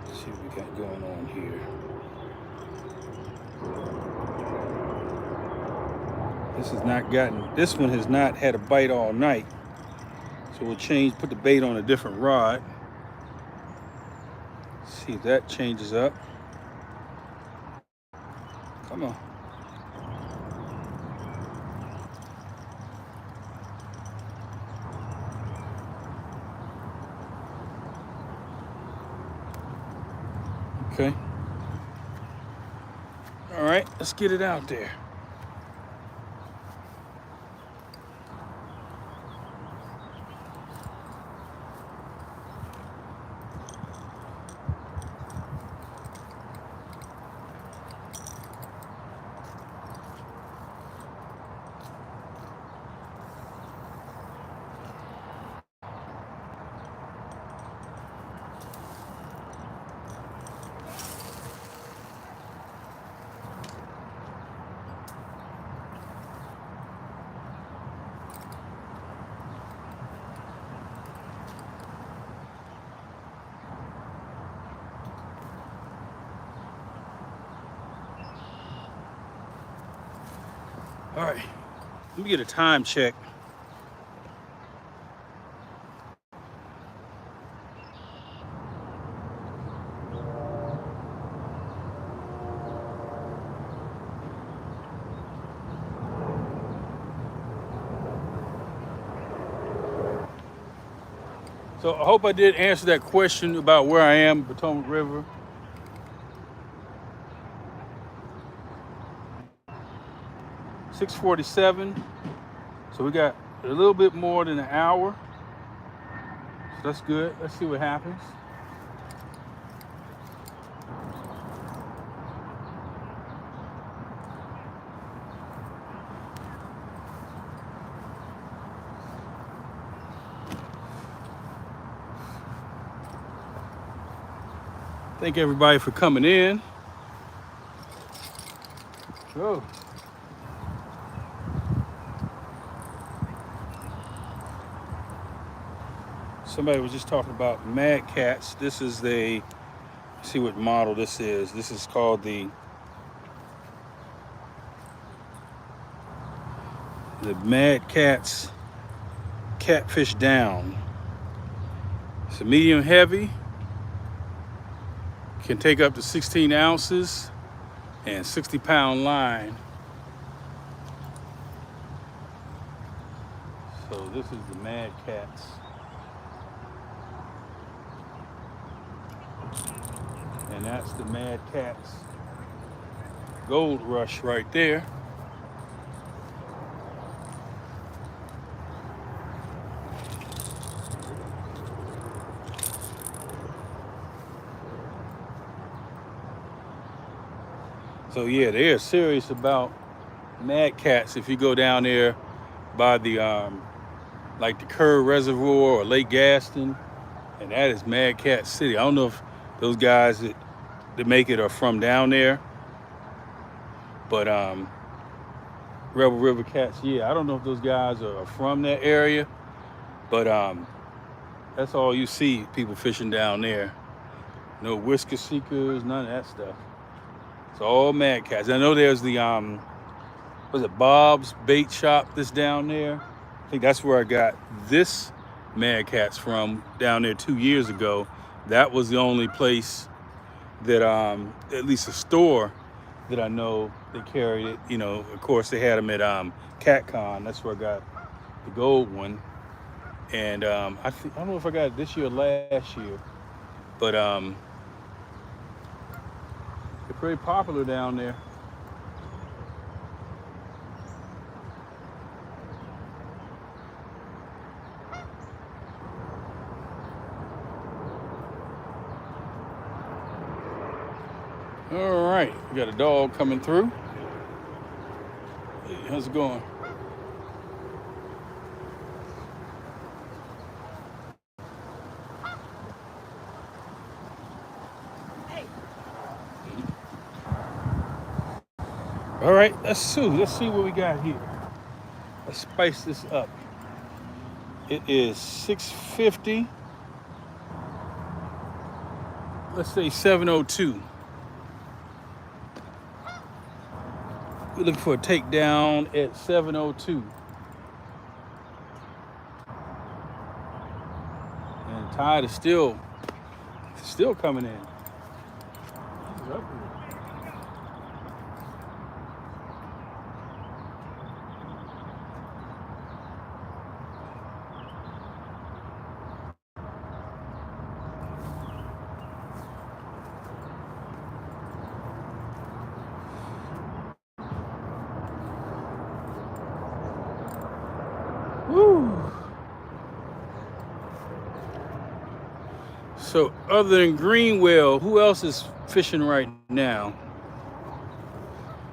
Speaker 1: let's see what we got going on here. This one has not had a bite all night. So we'll put the bait on a different rod. See if that changes up. Come on. Okay. All right, let's get it out there. All right, let me get a time check. So I hope I did answer that question about where I am, Potomac River. .647, so we got a little bit more than an hour, so that's good. Let's see what happens. Thank everybody for coming in. Oh. Somebody was just talking about Mad Catz. This is see what model this is. This is called the Mad Catz Catfish Down. It's a medium heavy, Can take up to 16 ounces and 60-pound line. So this is the Mad Cats. And that's the Mad Cats Gold Rush right there. So yeah, they're serious about Mad Cats. If you go down there by the like the Kerr Reservoir or Lake Gaston, and that is Mad Cat City. I don't know if those guys that make it are from down there, but Rebel River Cats, yeah, I don't know if those guys are from that area, but that's all you see, people fishing down there. No whisker seekers, none of that stuff. It's all Mad Cats. I know there's the was it Bob's Bait Shop that's down there? I think that's where I got this Mad Cats from down there 2 years ago. That was the only place that at least a store that I know they carried it. You know, of course they had them at CatCon. That's where I got the gold one. And I don't know if I got it this year or last year, but they're pretty popular down there. All right, we got a dog coming through. Hey, how's it going? All right, let's see what we got here. Let's spice this up. It is 6:50. Let's say 7:02. We're looking for a takedown at 7:02. And the tide is still coming in. It's up here. Woo. So other than Greenwell, who else is fishing right now?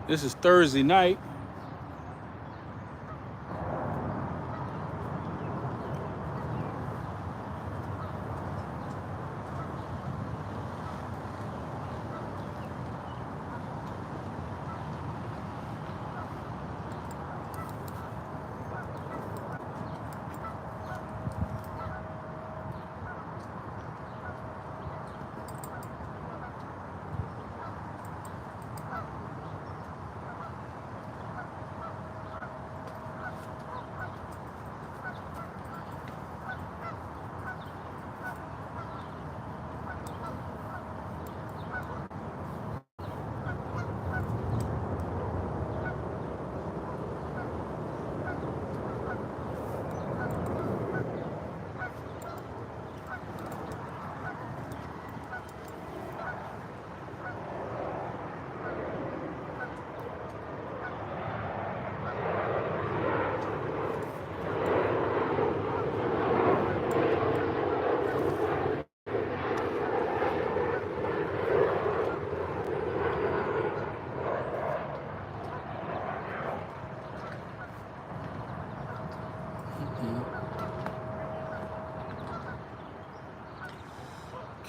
Speaker 1: This is Thursday night.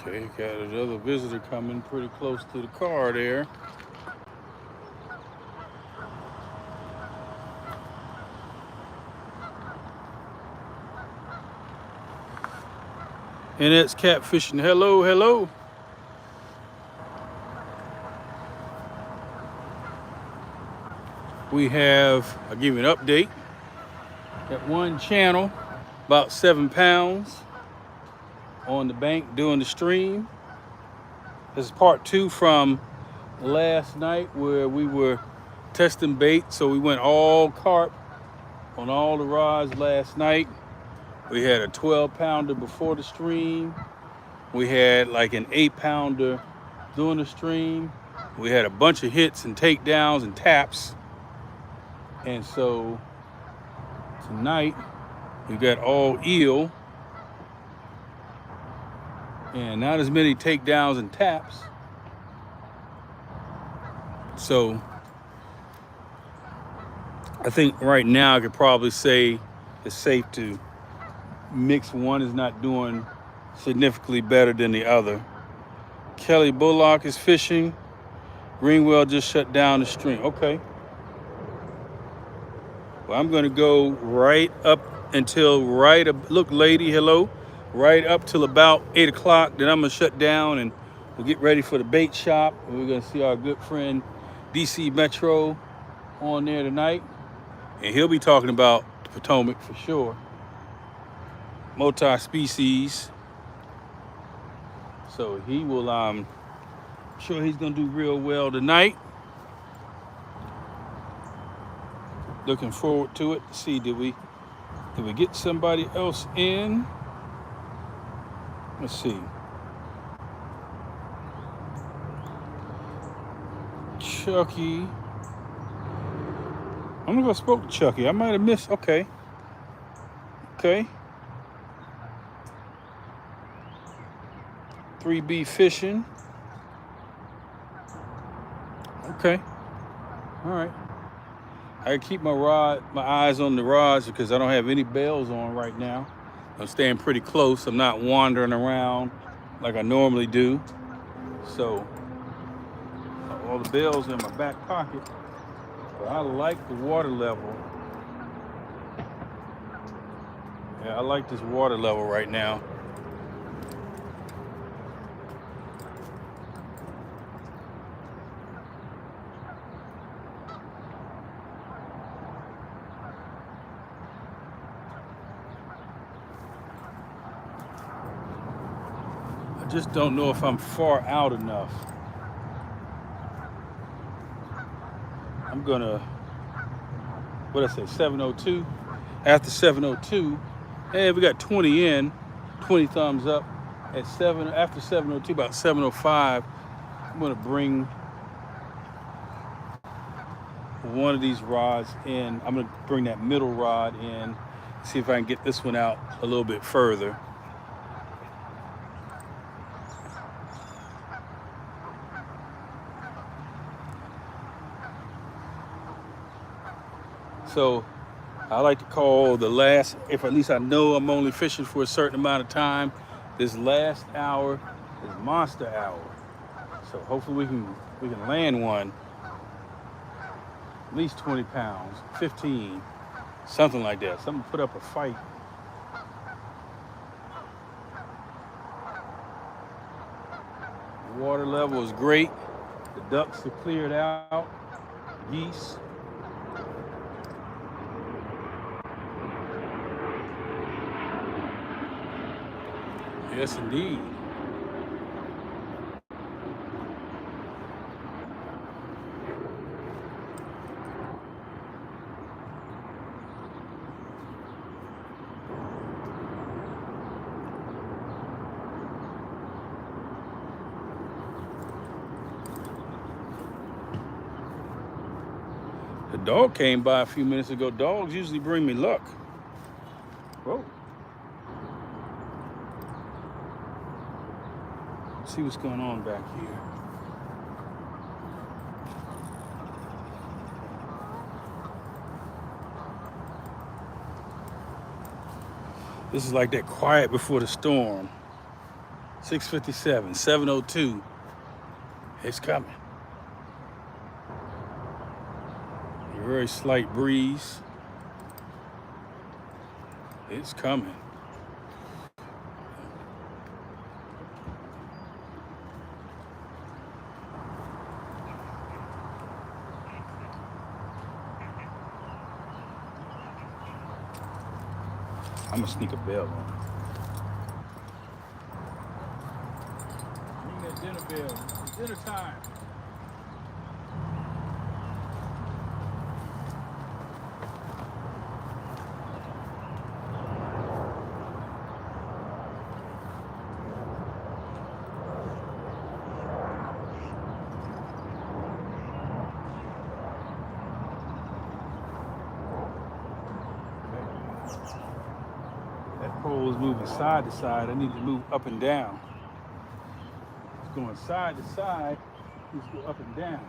Speaker 1: Okay, got another visitor coming pretty close to the car there. And it's catfishing. Hello, hello. We have, I'll give you an update. Got one channel, about 7 pounds, on the bank doing the stream. This is part 2 from last night where we were testing bait. So we went all carp on all the rods last night. We had a 12-pounder before the stream. We had like an 8-pounder during the stream. We had a bunch of hits and takedowns and taps. And so tonight we got all eel and not as many takedowns and taps. So I think right now I could probably say it's safe to mix. One is not doing significantly better than the other. Kelly Bullock is fishing. Greenwell just shut down the stream. Okay. Well, I'm gonna go right up until look, lady, hello. Right up till about 8 o'clock. Then I'm gonna shut down and we'll get ready for the bait shop. And we're gonna see our good friend DC Metro on there tonight. And he'll be talking about the Potomac for sure. Multi-species. So he will, I'm sure he's gonna do real well tonight. Looking forward to it. See, did we get somebody else in? Let's see. Chucky. I'm gonna go spoke to Chucky. I might have missed. Okay. Okay. 3B fishing. Okay. All right. I keep my eyes on the rods because I don't have any bails on right now. I'm staying pretty close. I'm not wandering around like I normally do. So all the bails in my back pocket. But I like the water level. Yeah, I like this water level right now. I just don't know if I'm far out enough. I'm gonna, what did I say, 702? After 702, hey, we got 20 in, 20 thumbs up. After 702, about 705, I'm gonna bring one of these rods in. I'm gonna bring that middle rod in, see if I can get this one out a little bit further. So I like to call the last, if at least I know I'm only fishing for a certain amount of time, this last hour is monster hour. So hopefully we can land one, at least 20 pounds, 15, something like that. Something to put up a fight. The water level is great. The ducks are cleared out. Geese. Yes, indeed. The dog came by a few minutes ago. Dogs usually bring me luck. Whoa. See what's going on back here. This is like that quiet before the storm. 6:57, 7:02. It's coming. A very slight breeze. It's coming. I'm gonna sneak a bell on. Bring that dinner bell. It's dinner time. That pole is moving side to side. I need to move up and down. It's going side to side. Let's go up and down.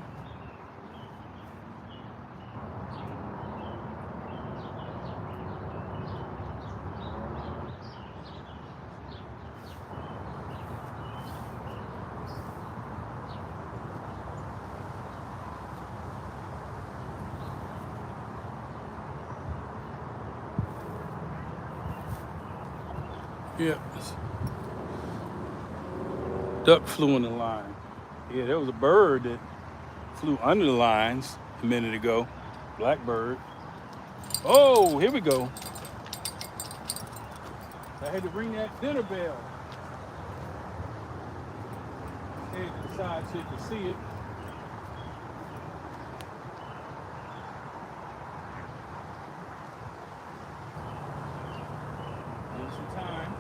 Speaker 1: Yeah. Duck flew in the line. Yeah, there was a bird that flew under the lines a minute ago. Blackbird. Oh, here we go. I had to ring that dinner bell. Head to the side so you can see it. Give some time.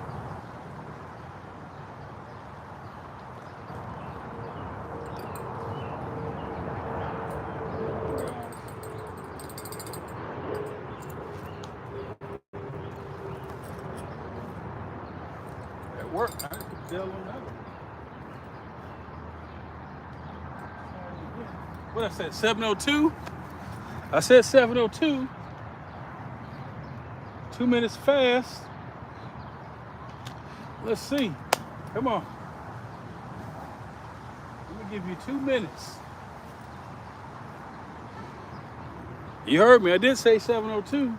Speaker 1: That worked. I just put the bell on that one. What I said, 7:02? I said 7:02. 2 minutes fast. Let's see. Come on. Let me give you 2 minutes. You heard me. I did say 7:02.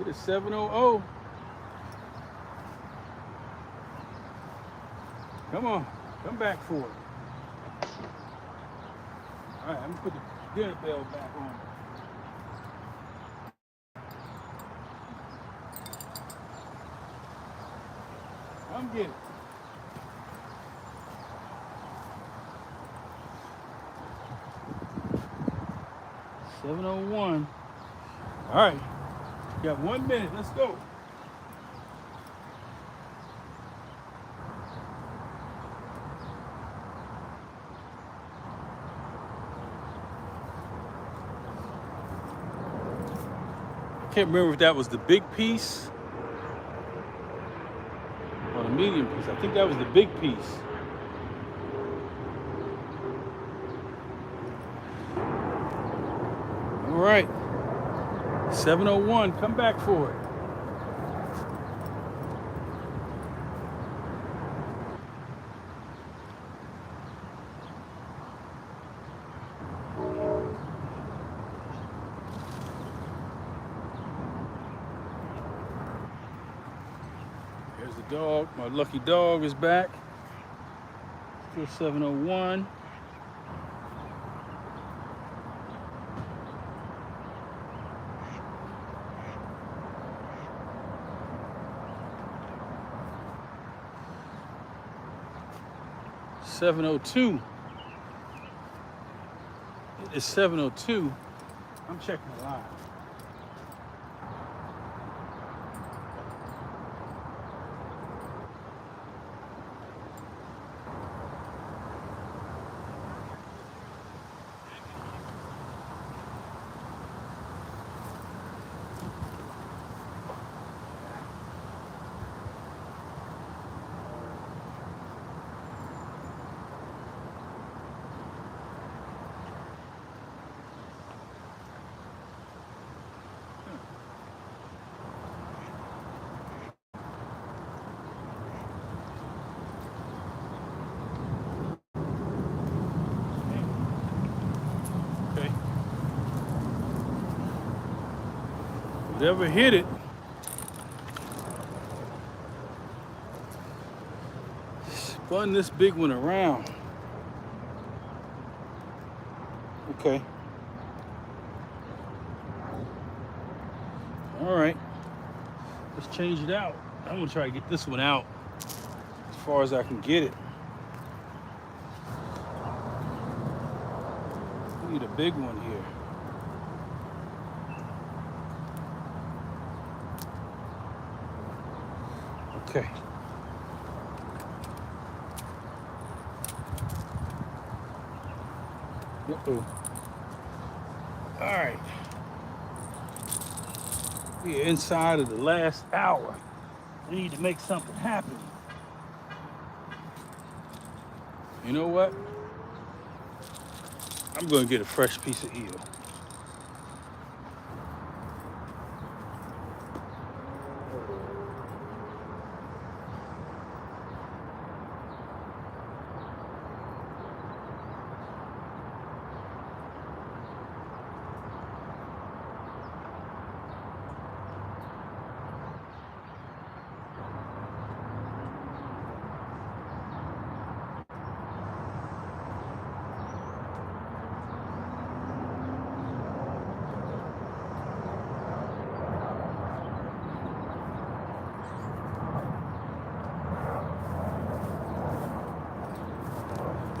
Speaker 1: It is 7:00. Come on. Come back for it. All right, I'm gonna put the dinner bell back on. Come get it. $7:01. All right, you got 1 minute. Let's go. Can't remember if that was the big piece or the medium piece. I think that was the big piece. All right, 7:01. Come back for it. There's the dog. My lucky dog is back. Still 7:01. $7:02. It's 7:02. I'm checking the line. Okay. Whatever hit it. Spun this big one around. Okay. All right. Let's change it out. I'm gonna try to get this one out as far as I can get it. Need a big one here. Okay. Uh-oh. All right. We're inside of the last hour. We need to make something happen. You know what? I'm gonna get a fresh piece of eel.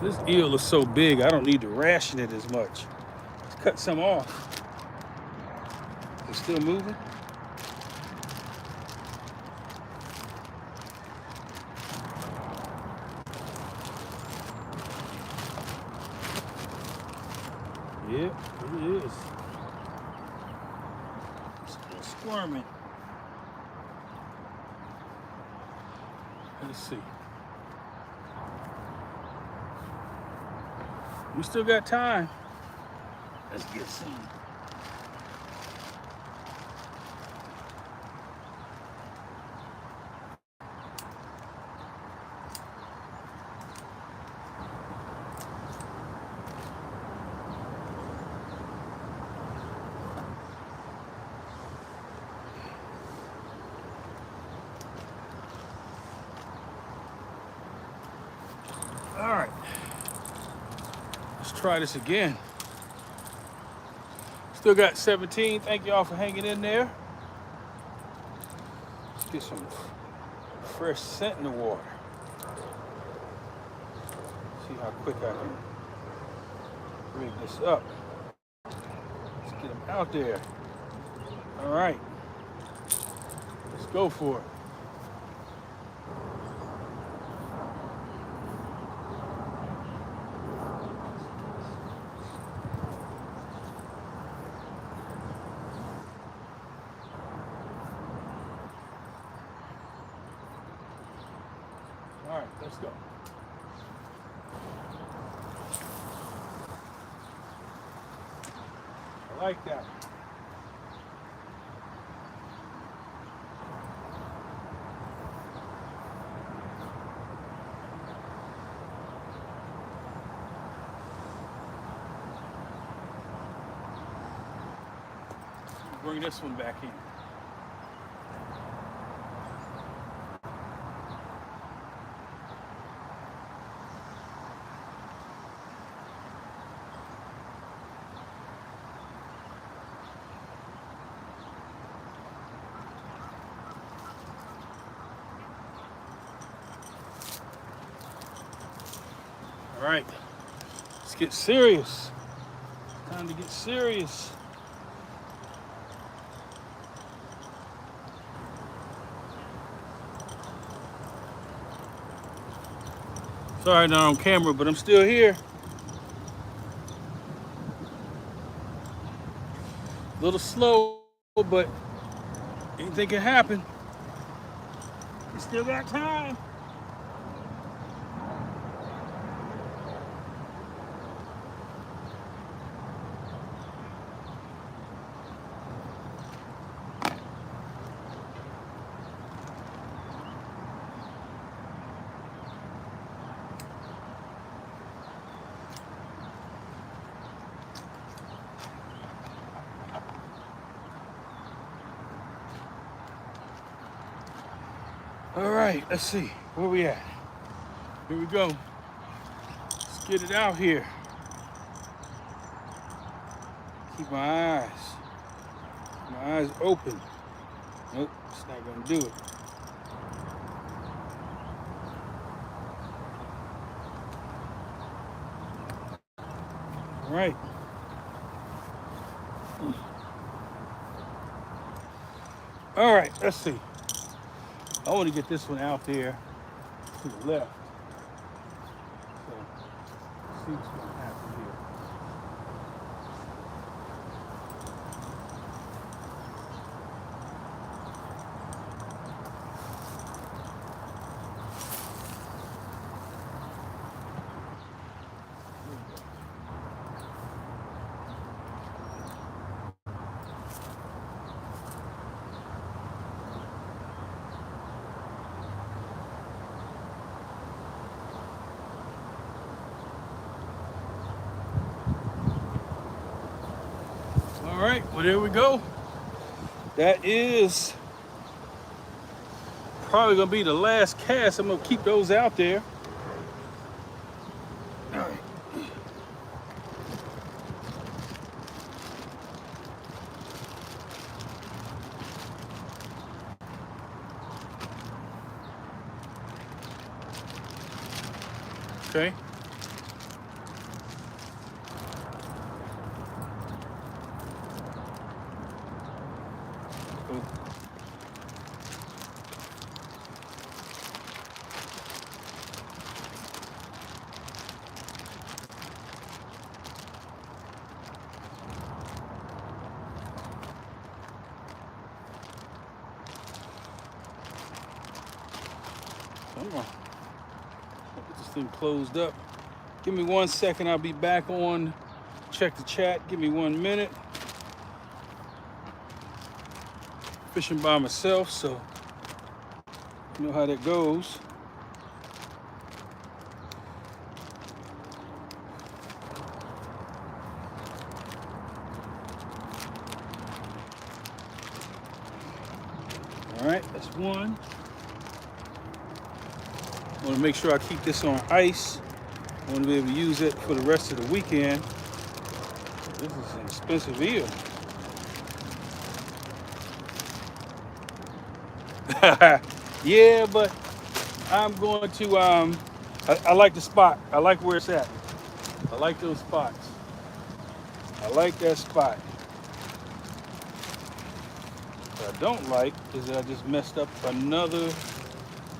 Speaker 1: This eel is so big, I don't need to ration it as much. Let's cut some off. It's still moving. Yep, it is. Still squirming. Let's see. We still got time. Let's get some. All right. Let's try this again. Still got 17. Thank y'all for hanging in there. Let's get some fresh scent in the water. See how quick I can rig this up. Let's get them out there. All right. Let's go for it. All right, let's go. I like that. Bring this one back in. All right, let's get serious. Time to get serious. Sorry, not on camera, but I'm still here. A little slow, but anything can happen. We still got time. All right, let's see, where we at? Here we go. Let's get it out here. Keep my eyes open. Nope, it's not gonna do it. All right, All right, let's see. I want to get this one out there to the left. So, let's see what's going to happen here. All right, well, there we go. That is probably gonna be the last cast. I'm gonna keep those out there. All right. Okay. Cool. Come on. Get this thing closed up. Give me 1 second. I'll be back on. Check the chat. Give me 1 minute. Fishing by myself, so you know how that goes. All right, that's one. I want to make sure I keep this on ice. I want to be able to use it for the rest of the weekend. This is an expensive eel. Yeah, but I'm going to, I like the spot. I like where it's at. I like those spots. I like that spot. What I don't like is that I just messed up another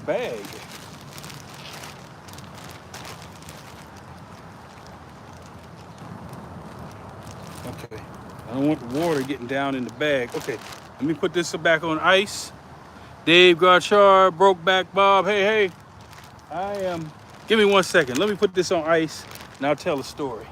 Speaker 1: bag. Okay, I don't want the water getting down in the bag. Okay, let me put this back on ice. Dave Garchar, Brokeback Bob, hey. I am, give me 1 second. Let me put this on ice and I'll tell the story.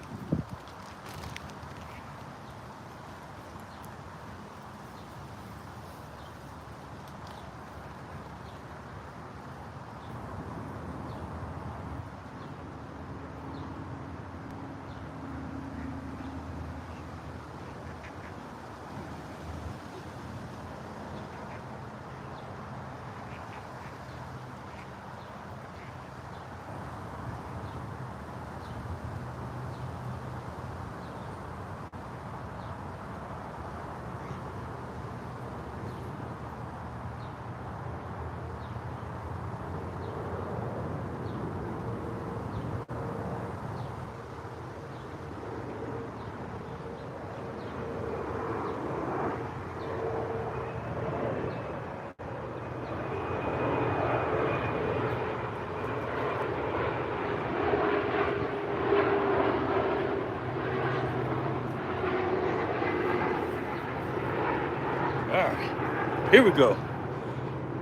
Speaker 1: All right, here we go.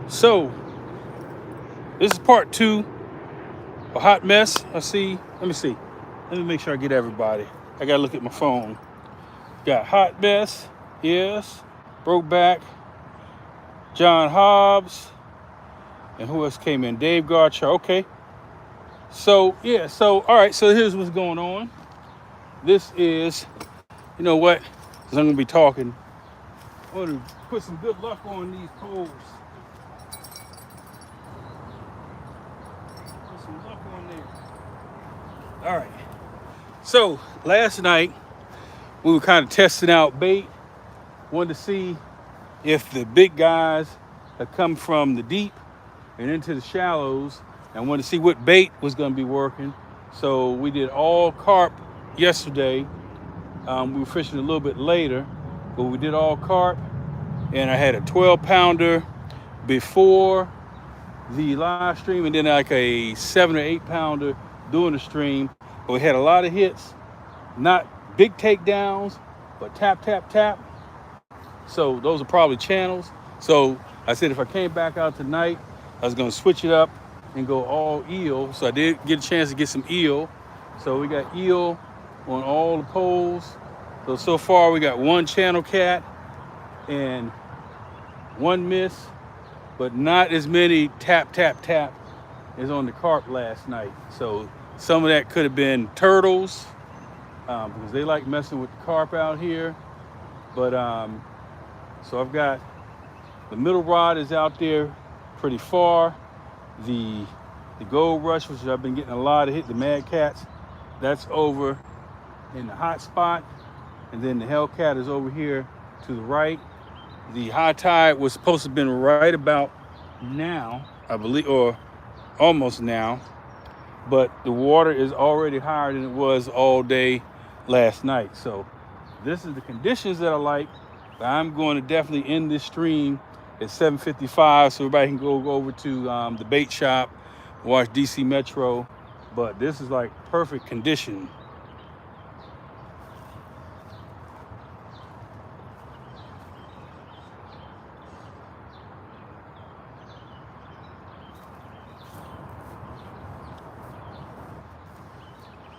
Speaker 1: So, this is part 2, a hot mess. Let me see. Let me make sure I get everybody. I gotta look at my phone. Got hot mess, yes. Brokeback, John Hobbs, and who else came in? Dave Garchar, okay. So, yeah, all right, so here's what's going on. This is, you know what, because I'm gonna be talking, I want to put some good luck on these poles. Put some luck on there. All right. So last night we were kind of testing out bait. Wanted to see if the big guys had come from the deep and into the shallows, and wanted to see what bait was going to be working. So we did all carp yesterday. We were fishing a little bit later, but we did all carp. and I had a 12-pounder before the live stream, and then like a 7 or 8-pounder during the stream. But we had a lot of hits, not big takedowns, but tap, tap, tap. So those are probably channels. So I said if I came back out tonight, I was gonna switch it up and go all eel. So I did get a chance to get some eel. So we got eel on all the poles. So far we got one channel cat and one miss, but not as many tap, tap, tap as on the carp last night. So some of that could have been turtles, because they like messing with the carp out here. But so I've got the middle rod is out there pretty far. The Gold Rush, which I've been getting a lot of hit, the Mad Cats, that's over in the hot spot. And then the Hellcat is over here to the right. The high tide was supposed to have been right about now, I believe, or almost now. But the water is already higher than it was all day last night. So this is the conditions that I like. I'm going to definitely end this stream at 7:55 so everybody can go over to the bait shop, watch DC Metro. But this is like perfect condition.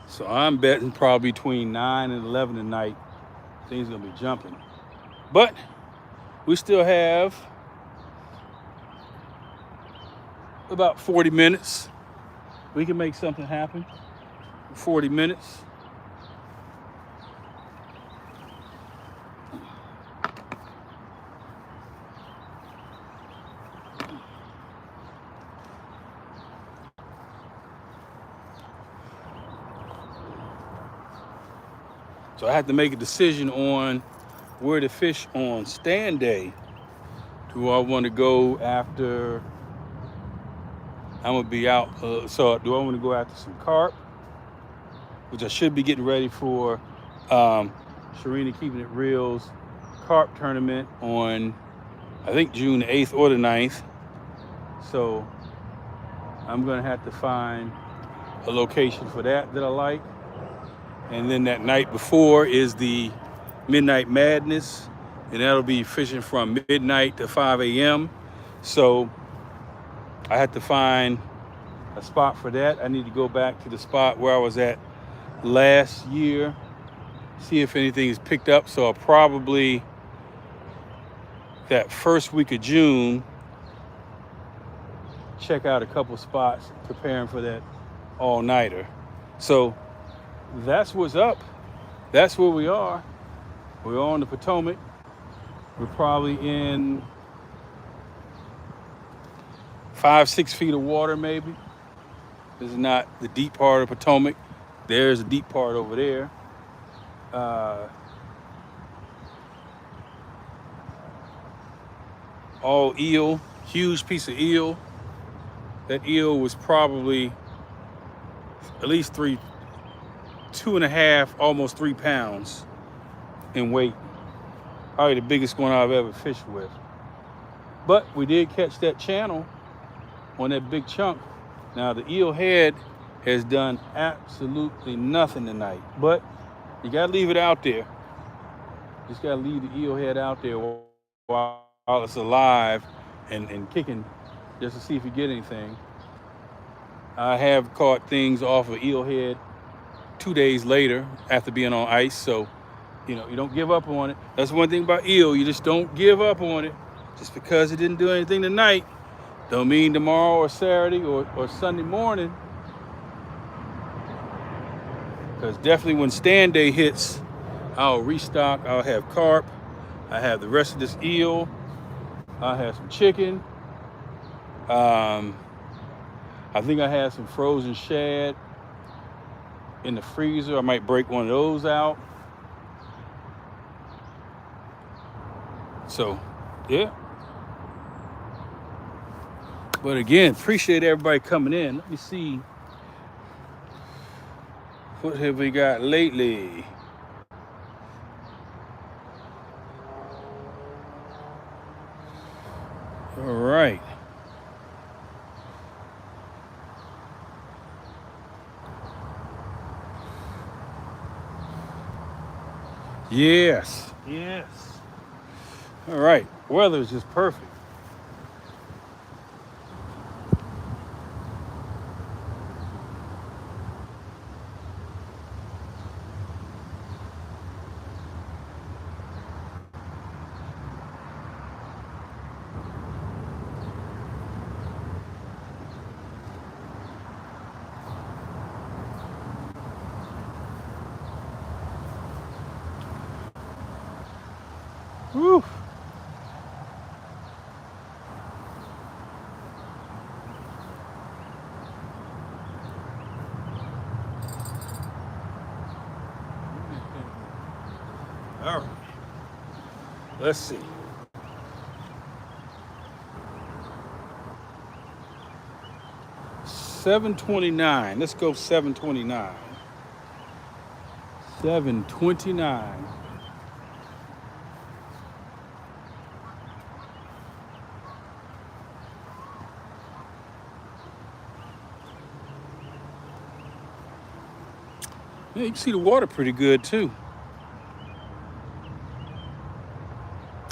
Speaker 1: So I'm betting probably between 9 and 11 tonight, things gonna be jumping. But we still have about 40 minutes. We can make something happen. 40 minutes. So I had to make a decision on where to fish on stand day. Do I want to go after, I'm gonna be out, so do I want to go after some carp, which I should be getting ready for Sharina Keeping It Real's carp tournament on, I think, June 8th or the 9th. So I'm gonna have to find a location for that I like. And then that night before is the Midnight Madness, and that'll be fishing from midnight to 5 a.m. So I had to find a spot for that. I need to go back to the spot where I was at last year, see if anything is picked up. So I'll probably, that first week of June, check out a couple spots preparing for that all-nighter. So that's what's up. That's where we are. We're on the Potomac. We're probably in 5-6 feet of water, maybe. This is not the deep part of Potomac. There's a deep part over there. All eel, huge piece of eel. That eel was probably at least 2.5, almost 3 pounds in weight. Probably the biggest one I've ever fished with. But we did catch that channel on that big chunk. Now the eel head has done absolutely nothing tonight, but you gotta leave it out there. Just gotta leave the eel head out there while it's alive and kicking, just to see if you get anything. I have caught things off of eel head 2 days later after being on ice. So, you don't give up on it. That's one thing about eel. You just don't give up on it. Just because it didn't do anything tonight, don't mean tomorrow or Saturday or Sunday morning. Because definitely when stand day hits, I'll restock. I'll have carp. I have the rest of this eel. I'll have some chicken. I think I have some frozen shad in the freezer. I might break one of those out. So, yeah. But again, appreciate everybody coming in. Let me see. What have we got lately? All right. Yes. Yes. All right. Weather is just perfect. Whew. All right. Let's see. 729. Let's go 729. 729. Yeah, you can see the water pretty good too.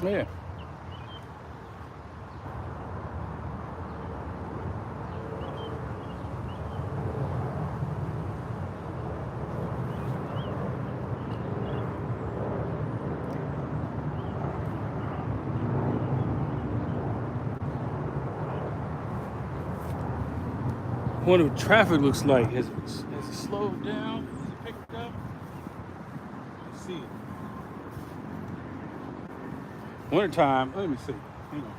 Speaker 1: Yeah. Wonder what traffic looks like. Has it slowed down? Has it picked up? Let's see it. Wintertime, let me see. Hang on.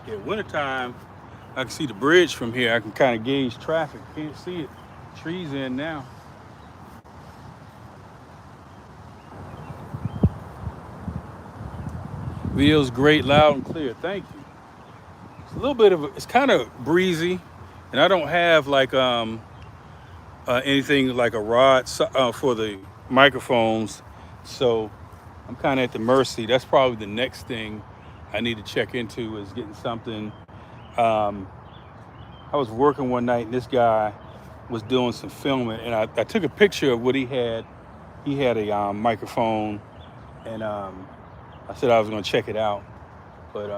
Speaker 1: Yeah, wintertime, I can see the bridge from here. I can kind of gauge traffic. Can't see it. Trees in now. Video's great, loud and clear. Thank you. It's a little bit of it's kind of breezy, and I don't have like anything like a rod for the microphones, so I'm kind of at the mercy. That's probably the next thing I need to check into is getting something. I was working one night and this guy was doing some filming, and I took a picture of what he had. He had a microphone, and I said I was going to check it out, but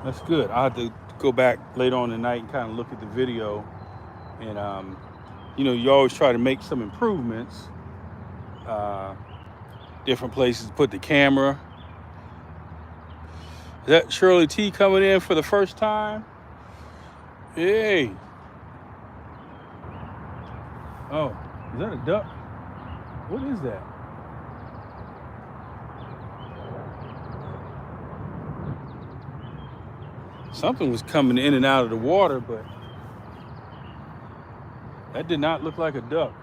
Speaker 1: that's good. I'll have to go back later on tonight and kind of look at the video, and you always try to make some improvements, different places to put the camera. Is that Shirley T coming in for the first time? Hey. Oh, is that a duck? What is that? Something was coming in and out of the water, but that did not look like a duck.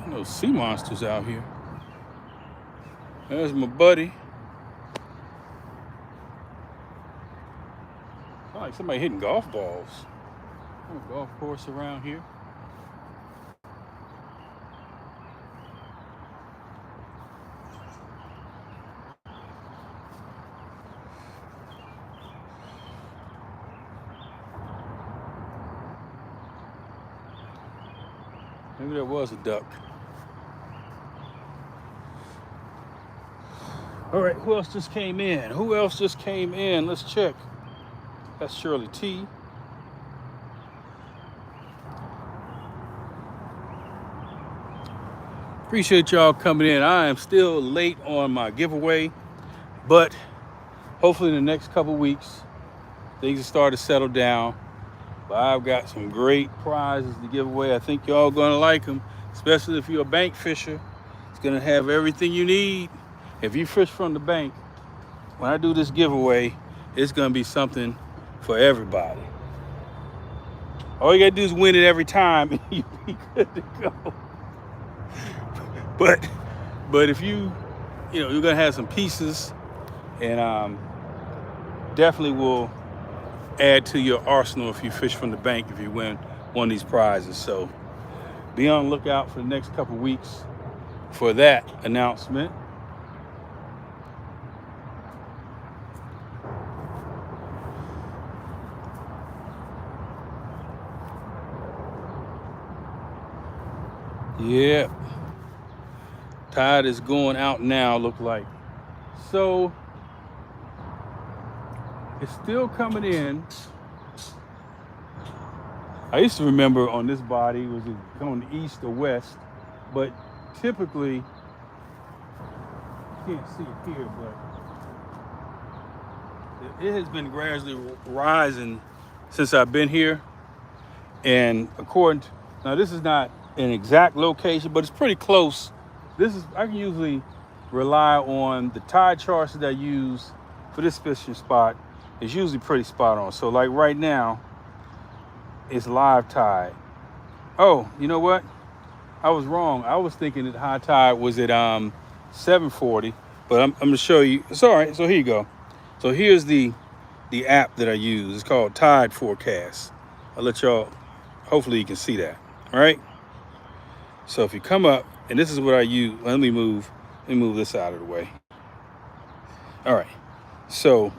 Speaker 1: No sea monsters out here. There's my buddy. Sound like somebody hitting golf balls. A golf course around here. Maybe there was a duck. All right, who else just came in? Who else just came in? Let's check. That's Shirley T. Appreciate y'all coming in. I am still late on my giveaway, but hopefully in the next couple weeks, things will start to settle down. But I've got some great prizes to give away. I think y'all gonna like them, especially if you're a bank fisher. It's gonna have everything you need. If you fish from the bank, when I do this giveaway, it's gonna be something for everybody. All you gotta do is win it every time and you'll be good to go. But if you're gonna have some pieces, and definitely will add to your arsenal if you fish from the bank, if you win one of these prizes. So be on the lookout for the next couple weeks for that announcement. Yeah, tide is going out now, look like. So it's still coming in. I used to remember on this body, was it going east or west, but typically, you can't see it here, but it has been gradually rising since I've been here. And according to, now this is not an exact location, but it's pretty close. I can usually rely on the tide charts that I use for this fishing spot. It's usually pretty spot on. So like right now, it's live tide. Oh, you know what? I was wrong. I was thinking that high tide was at 7:40, but I'm gonna show you. It's all right. So here you go. So here's the app that I use. It's called Tide Forecast. I'll let y'all. Hopefully you can see that. All right. So if you come up, and this is what I use. Let me move this out of the way. All right. So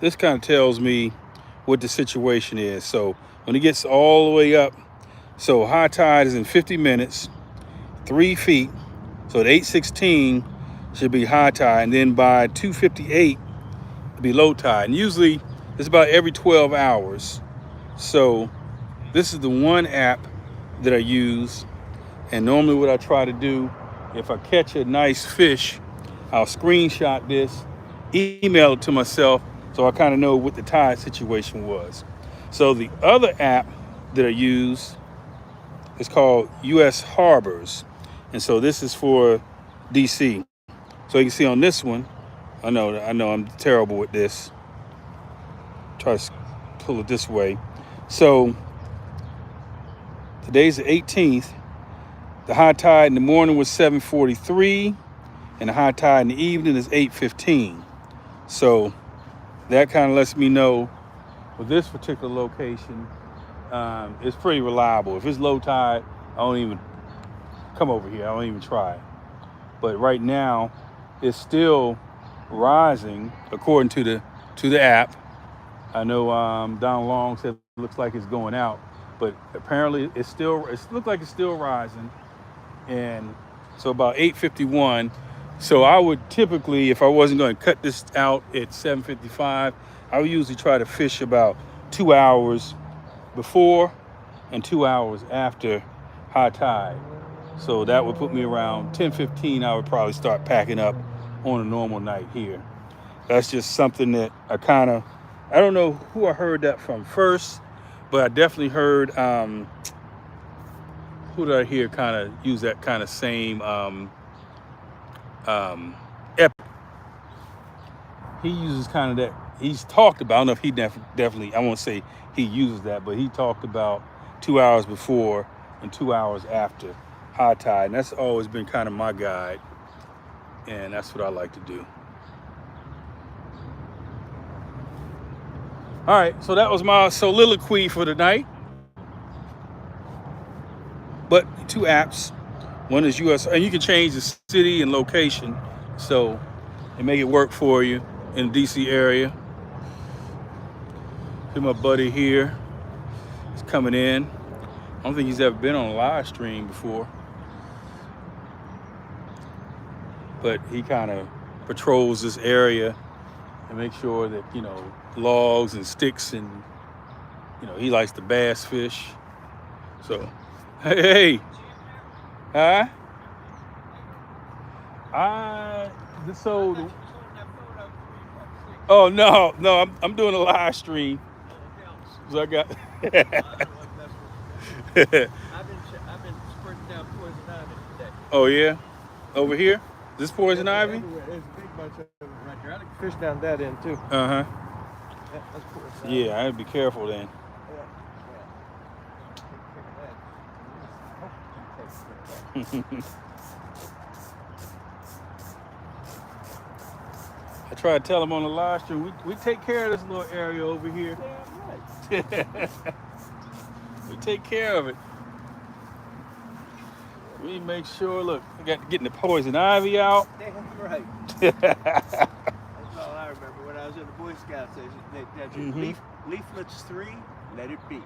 Speaker 1: this kind of tells me what the situation is. So when it gets all the way up, so high tide is in 50 minutes, 3 feet. So at 8:16 should be high tide, and then by 2:58 it'll be low tide. And usually it's about every 12 hours. So this is the one app that I use. And normally what I try to do, if I catch a nice fish, I'll screenshot this, email it to myself, so I kind of know what the tide situation was. So the other app that I use is called US Harbors. And so this is for DC. So you can see on this one, I know I'm terrible with this. Try to pull it this way. So today's the 18th. The high tide in the morning was 7:43, and the high tide in the evening is 8:15. So that kind of lets me know for this particular location, it's pretty reliable. If it's low tide, I don't even come over here. I don't even try. But right now, it's still rising according to the app. I know Don Long said it looks like it's going out, but apparently it looks like it's still rising. And so about 8:51. So I would typically, if I wasn't going to cut this out at 7:55, I would usually try to fish about 2 hours before and 2 hours after high tide. So that would put me around 10:15. I would probably start packing up on a normal night here. That's just something that I don't know who I heard that from first, but I definitely heard, who did I hear kind of use that kind of same he uses kind of that. He's talked about, I don't know if he definitely, I won't say he uses that, but he talked about 2 hours before and 2 hours after high tide. And that's always been kind of my guide. And that's what I like to do. All right, so that was my soliloquy for tonight. But 2 apps. One is US, and you can change the city and location, so and make it work for you in the DC area. Here's my buddy here. He's coming in. I don't think he's ever been on a live stream before, but he kind of patrols this area and makes sure that, logs and sticks, and he likes the bass fish. So, hey, huh? Oh no, I'm doing a live stream. So I got.
Speaker 3: I've been sprinting down poison ivy today.
Speaker 1: Oh yeah, over here. This poison ivy.
Speaker 3: Everywhere. There's a big bunch of them right there. I can fish down that end too.
Speaker 1: Uh huh.
Speaker 3: Yeah, that's poison ivy.
Speaker 1: Yeah, I gotta be careful then. I try to tell them on the live stream, we take care of this little area over here. We take care of it. We make sure, look, we got getting the poison ivy out.
Speaker 3: Damn right. That's all I remember when I was in the Boy Scouts. That's
Speaker 1: Mhm.
Speaker 3: leaflets 3, let it be.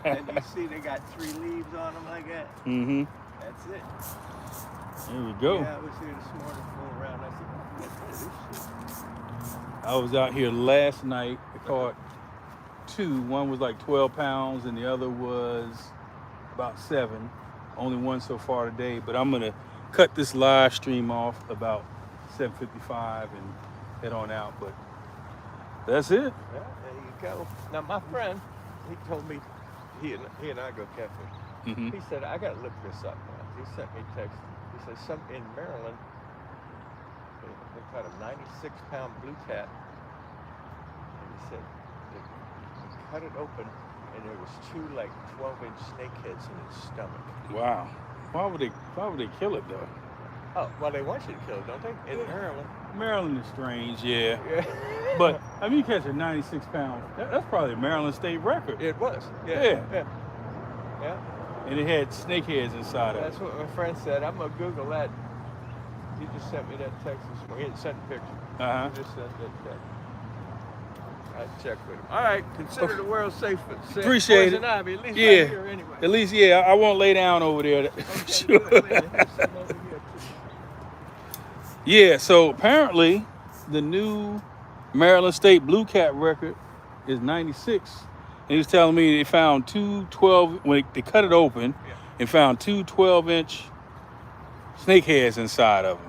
Speaker 3: And you see they got 3 leaves on them like that.
Speaker 1: Mm-hmm.
Speaker 3: That's it.
Speaker 1: There we go.
Speaker 3: Yeah, I was here this morning fooling around. I said, oh, get rid of this shit.
Speaker 1: I was out here last night. I caught 2. One was like 12 pounds and the other was about 7. Only one so far today, but I'm gonna cut this live stream off about 7:55 and head on out. But that's it.
Speaker 3: Yeah, there you go. Now my friend, he told me he and I go catfish.
Speaker 1: Mm-hmm.
Speaker 3: He said I gotta look this up now. He sent me a text. He said some in Maryland they caught a 96-pound blue cat, and he said they cut it open and there was 2 like 12-inch snakeheads in its stomach.
Speaker 1: Wow. Why would they kill it though?
Speaker 3: Oh, well they want you to kill it, don't they? In Maryland.
Speaker 1: Maryland is strange, yeah.
Speaker 3: Yeah.
Speaker 1: But I mean, you catch a 96 pound. That's probably a Maryland state record.
Speaker 3: It was.
Speaker 1: Yeah.
Speaker 3: Yeah.
Speaker 1: And it had snakeheads inside of
Speaker 3: That's
Speaker 1: it.
Speaker 3: what my friend said. I'm gonna Google that. He just sent me that text this morning. He didn't send a picture.
Speaker 1: Uh-huh.
Speaker 3: He just sent that text. I checked with him. All right, consider the world safe.
Speaker 1: Appreciate
Speaker 3: poison
Speaker 1: it.
Speaker 3: ivy, at least
Speaker 1: Yeah.
Speaker 3: right here anyway.
Speaker 1: At least, yeah, I won't lay down over there.
Speaker 3: Okay, good. There's some over here, too.
Speaker 1: Yeah, so apparently the new Maryland State Blue Cat record is 96. And he was telling me they found 2 12, when they cut it open,
Speaker 3: Yeah.
Speaker 1: and found 2 12-inch snakeheads inside of them.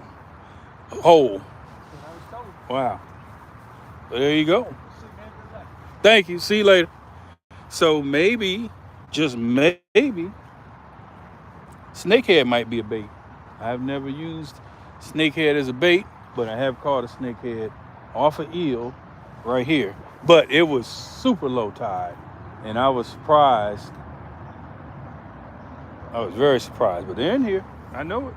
Speaker 1: Whole.
Speaker 3: That's what I was told.
Speaker 1: Wow. So there you go.
Speaker 3: See, man, good luck.
Speaker 1: Thank you. See you later. So maybe, just maybe, snakehead might be a bait. I've never used snakehead as a bait, but I have caught a snakehead off an eel right here. But it was super low tide, and I was surprised. I was very surprised, but they're in here. I know it.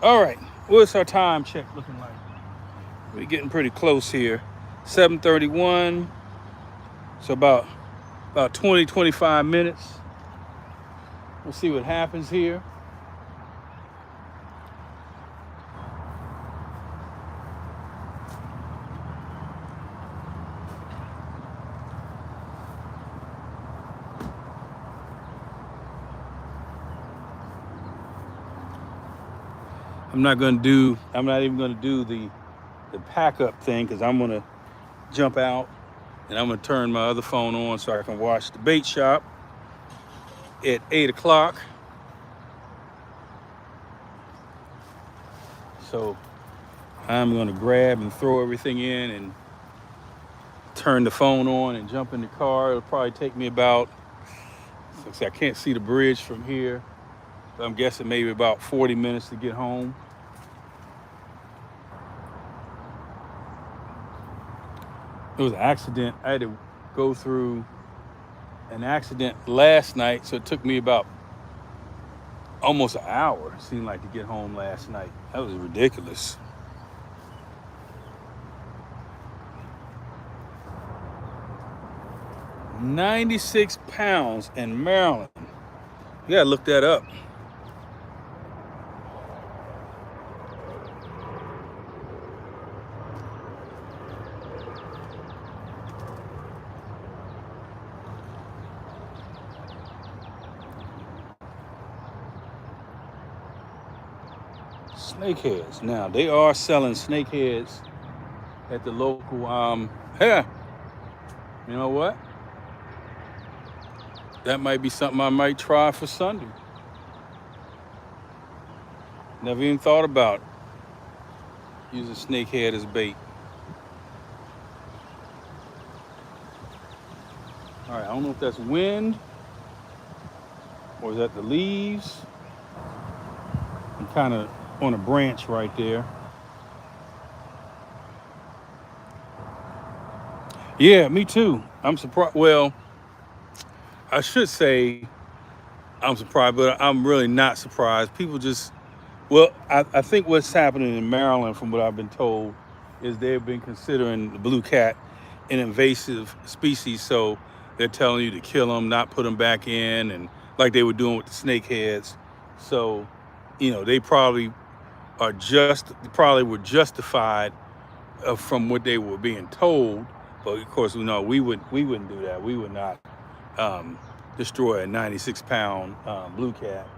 Speaker 1: All right, what's our time check looking like? We're getting pretty close here. 7:31. So about 20, 25 minutes. We'll see what happens here. I'm not even gonna do the pack up thing because I'm gonna jump out and I'm gonna turn my other phone on so I can watch the bait shop at 8 o'clock. So I'm gonna grab and throw everything in and turn the phone on and jump in the car. It'll probably take me about, I can't see the bridge from here. I'm guessing maybe about 40 minutes to get home. It was an accident. I had to go through an accident last night, so it took me about almost an hour, it seemed like, to get home last night. That was ridiculous. $96 pounds in Maryland. You gotta look that up. Snakeheads. Now they are selling snakeheads at the local. Yeah. You know what? That might be something I might try for Sunday. Never even thought about using snakehead as bait. All right, I don't know if that's wind or is that the leaves. I'm kind of on a branch right there. Yeah, me too. I'm surprised. Well, I should say I'm surprised, but I'm really not surprised. People just, well, I think what's happening in Maryland, from what I've been told, is they've been considering the blue cat an invasive species, so they're telling you to kill them, not put them back in, and like they were doing with the snakeheads. So, they probably were justified from what they were being told. But of course, we wouldn't do that. We would not destroy a 96-pound blue cat.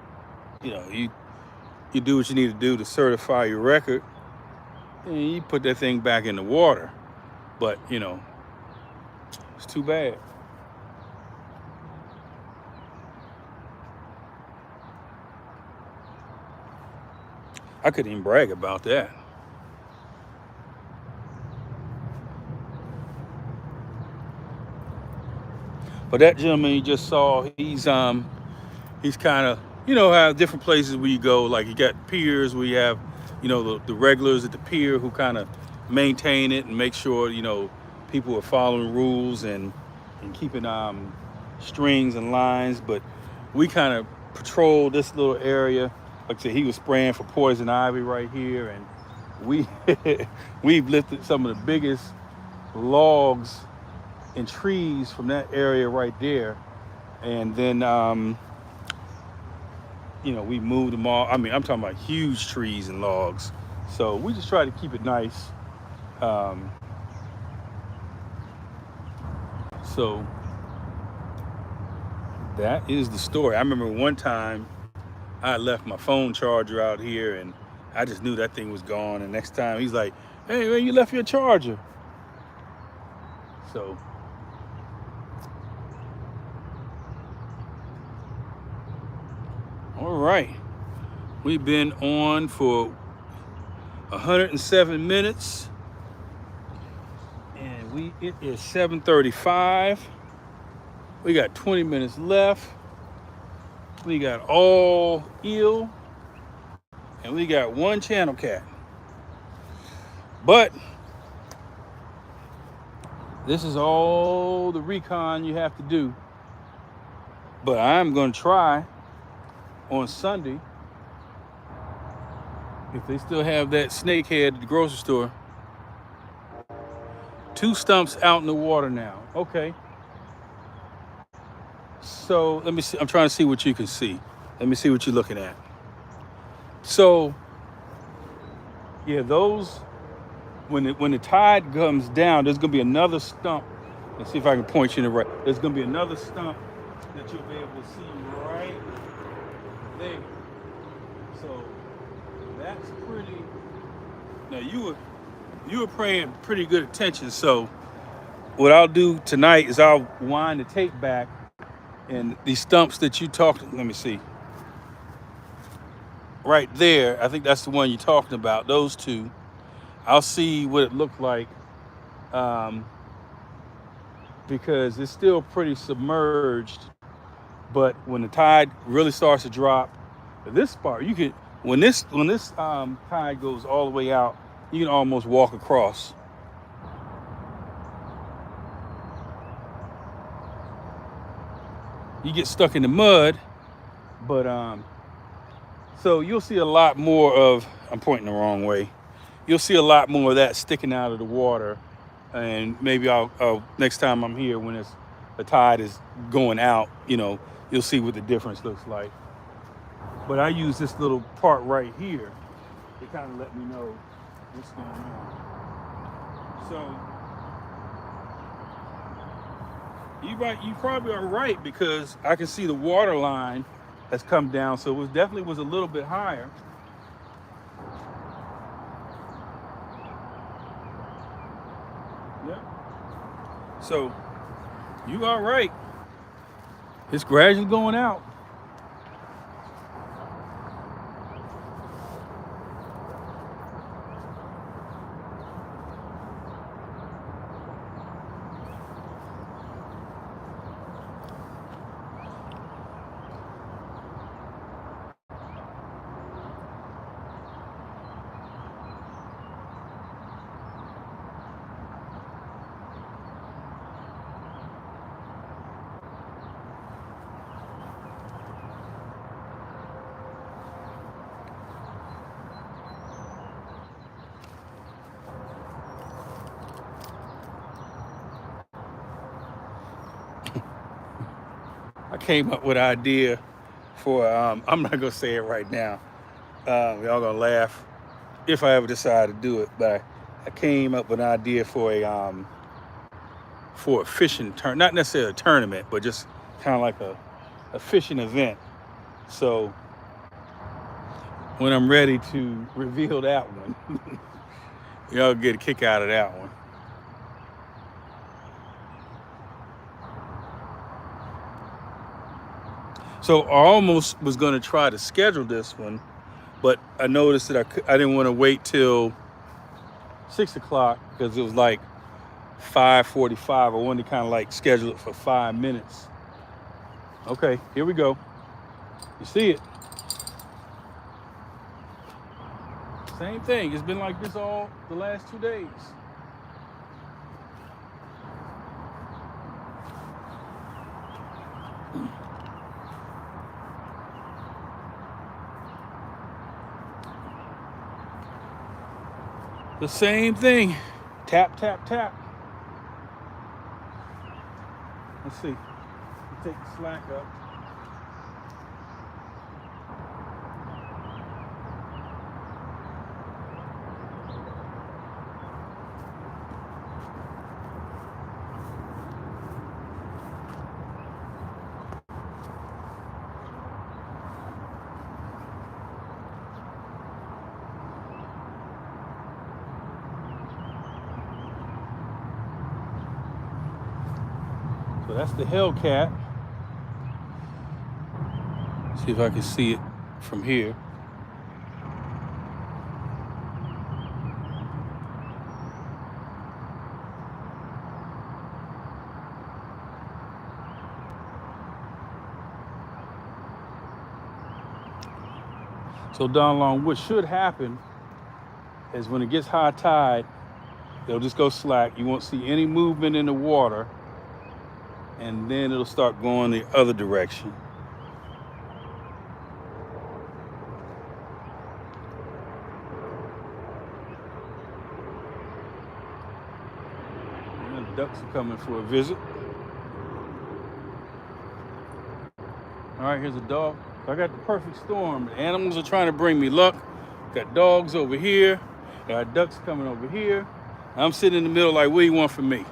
Speaker 1: You do what you need to do to certify your record, and you put that thing back in the water. But it's too bad. I couldn't even brag about that. But that gentleman you just saw, he's kind of, how different places where you go, like you got piers where you have, the regulars at the pier who kind of maintain it and make sure, people are following rules and keeping strings and lines. But we kind of patrol this little area. Like I said, he was spraying for poison ivy right here, and we've lifted some of the biggest logs and trees from that area right there, and then we moved them all. I mean, I'm talking about huge trees and logs. So we just try to keep it nice. So that is the story. I remember one time I left my phone charger out here, and I just knew that thing was gone. And next time he's like, "Hey man, you left your charger." So all right, we've been on for 107 minutes, and it is 7:35. We got 20 minutes left. We got all eel, and we got one channel cat. But this is all the recon you have to do. But I'm going to try on Sunday, if they still have that snakehead at the grocery store. 2 stumps out in the water now. Okay. So let me see. I'm trying to see what you can see. Let me see what you're looking at. So, yeah, those, when the tide comes down, there's going to be another stump. Let's see if I can point you in the right. There's going to be another stump that you'll be able to see right there. So that's pretty. Now you were paying pretty good attention. So what I'll do tonight is I'll wind the tape back, and these stumps that you talked. Let me see. Right there, I think that's the one you're talking about. Those 2. I'll see what it looked like, because it's still pretty submerged. But when the tide really starts to drop, this part you can. When this tide goes all the way out, you can almost walk across. You get stuck in the mud, but so you'll see a lot more of. I'm pointing the wrong way. You'll see a lot more of that sticking out of the water, and maybe I'll next time I'm here when the tide is going out, you'll see what the difference looks like. But I use this little part right here to kind of let me know what's going on. So you probably are right, because I can see the water line has come down, so it definitely was a little bit higher. Yep. So you are right. It's gradually going out. came up with an idea for, I'm not gonna say it right now. Y'all gonna laugh if I ever decide to do it, but I came up with an idea for a fishing not necessarily a tournament, but just kind of like a fishing event. So when I'm ready to reveal that one, y'all get a kick out of that one. So I almost was going to try to schedule this one, but I noticed that I didn't want to wait till 6 o'clock because it was like 5:45. I wanted to kind of like schedule it for 5 minutes. Okay, here we go. You see it? Same thing. It's been like this all the last 2 days. The same thing. Tap, tap, tap. Let's see. Take the slack up. So that's the Hellcat. See if I can see it from here. So down along, what should happen is when it gets high tide, it'll just go slack. You won't see any movement in the water, and then it'll start going the other direction. And the ducks are coming for a visit. All right, here's a dog. I got the perfect storm. The animals are trying to bring me luck. Got dogs over here. Got ducks coming over here. I'm sitting in the middle like, what do you want from me?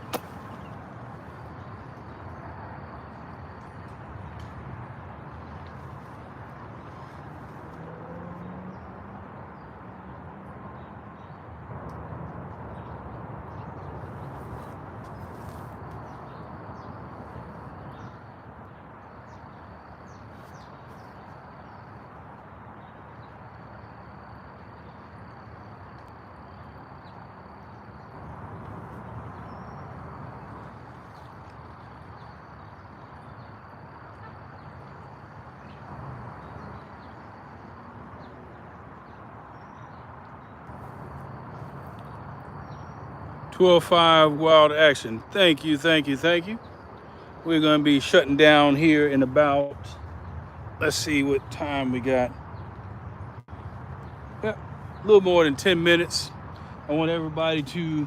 Speaker 1: "205 Wild Action." Thank you, thank you, thank you. We're going to be shutting down here in about, let's see what time we got. Yeah, a little more than 10 minutes. I want everybody to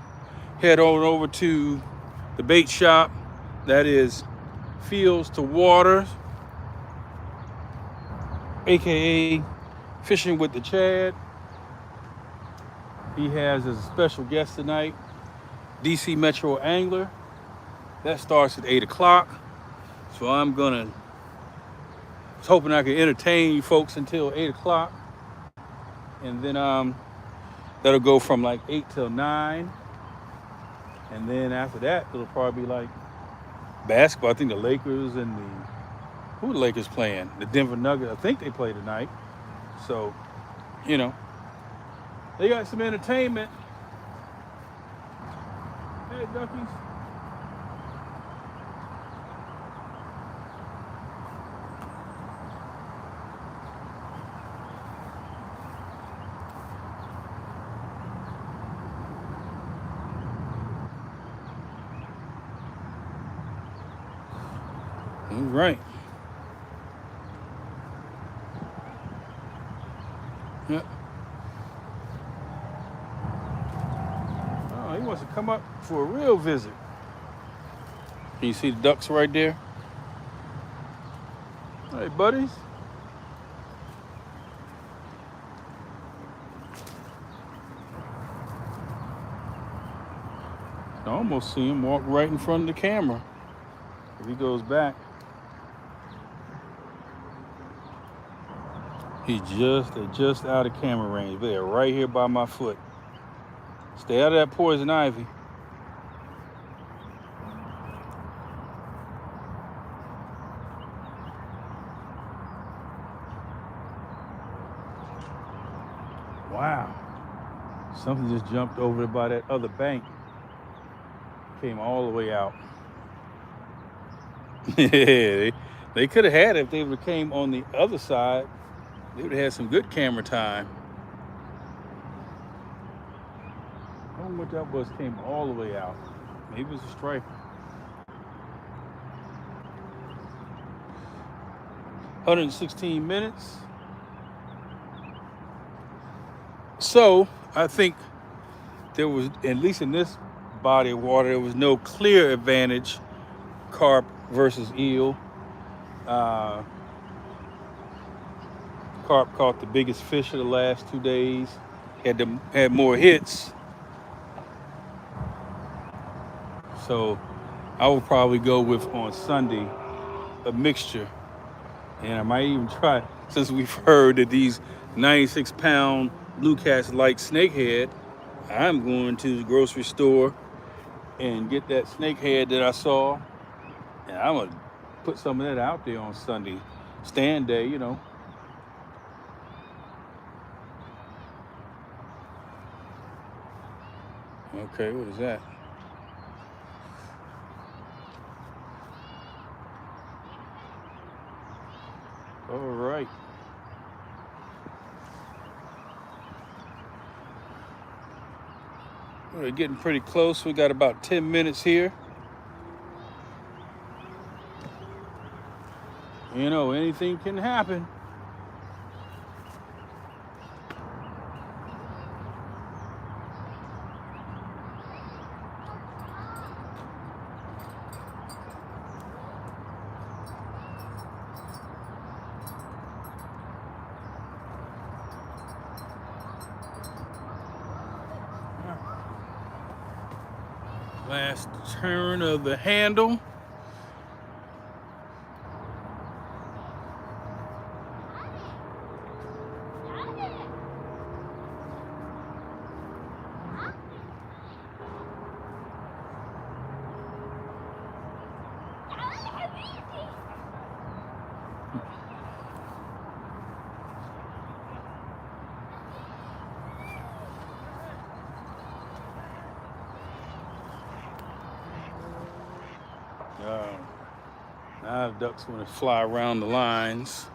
Speaker 1: head on over to the bait shop. That is Fields to Water, aka Fishing with the Chad. He has as a special guest tonight, DC Metro Angler. That starts at 8 o'clock. So I was hoping I could entertain you folks until 8 o'clock. And then that'll go from like 8 till 9. And then after that, it'll probably be like basketball. I think the Lakers and who are the Lakers playing? The Denver Nuggets. I think they play tonight. So, you know, they got some entertainment. Hey, duckies. All right. Yep. Oh, he wants to come up for a real visit. Can you see the ducks right there? Hey, buddies. I almost see him walk right in front of the camera. If he goes back, they're just out of camera range. They're right here by my foot. Stay out of that poison ivy. Wow. Something just jumped over by that other bank. Came all the way out. Yeah, they could have had it if they would have came on the other side. They would have had some good camera time. I don't know what that was, came all the way out. Maybe it was a striper. 116 minutes. So I think there was, at least in this body of water, there was no clear advantage, carp versus eel. Carp caught the biggest fish of the last 2 days. Had more hits. So I will probably go with, on Sunday, a mixture. And I might even try, since we've heard that these 96-pound blue cats like snakehead, I'm going to the grocery store and get that snakehead that I saw. And I'm going to put some of that out there on Sunday. Stand day, you know. Okay, what is that? All right. We're getting pretty close. We got about 10 minutes here. You know, anything can happen. Last turn of the handle. Now the ducks want to fly around the lines.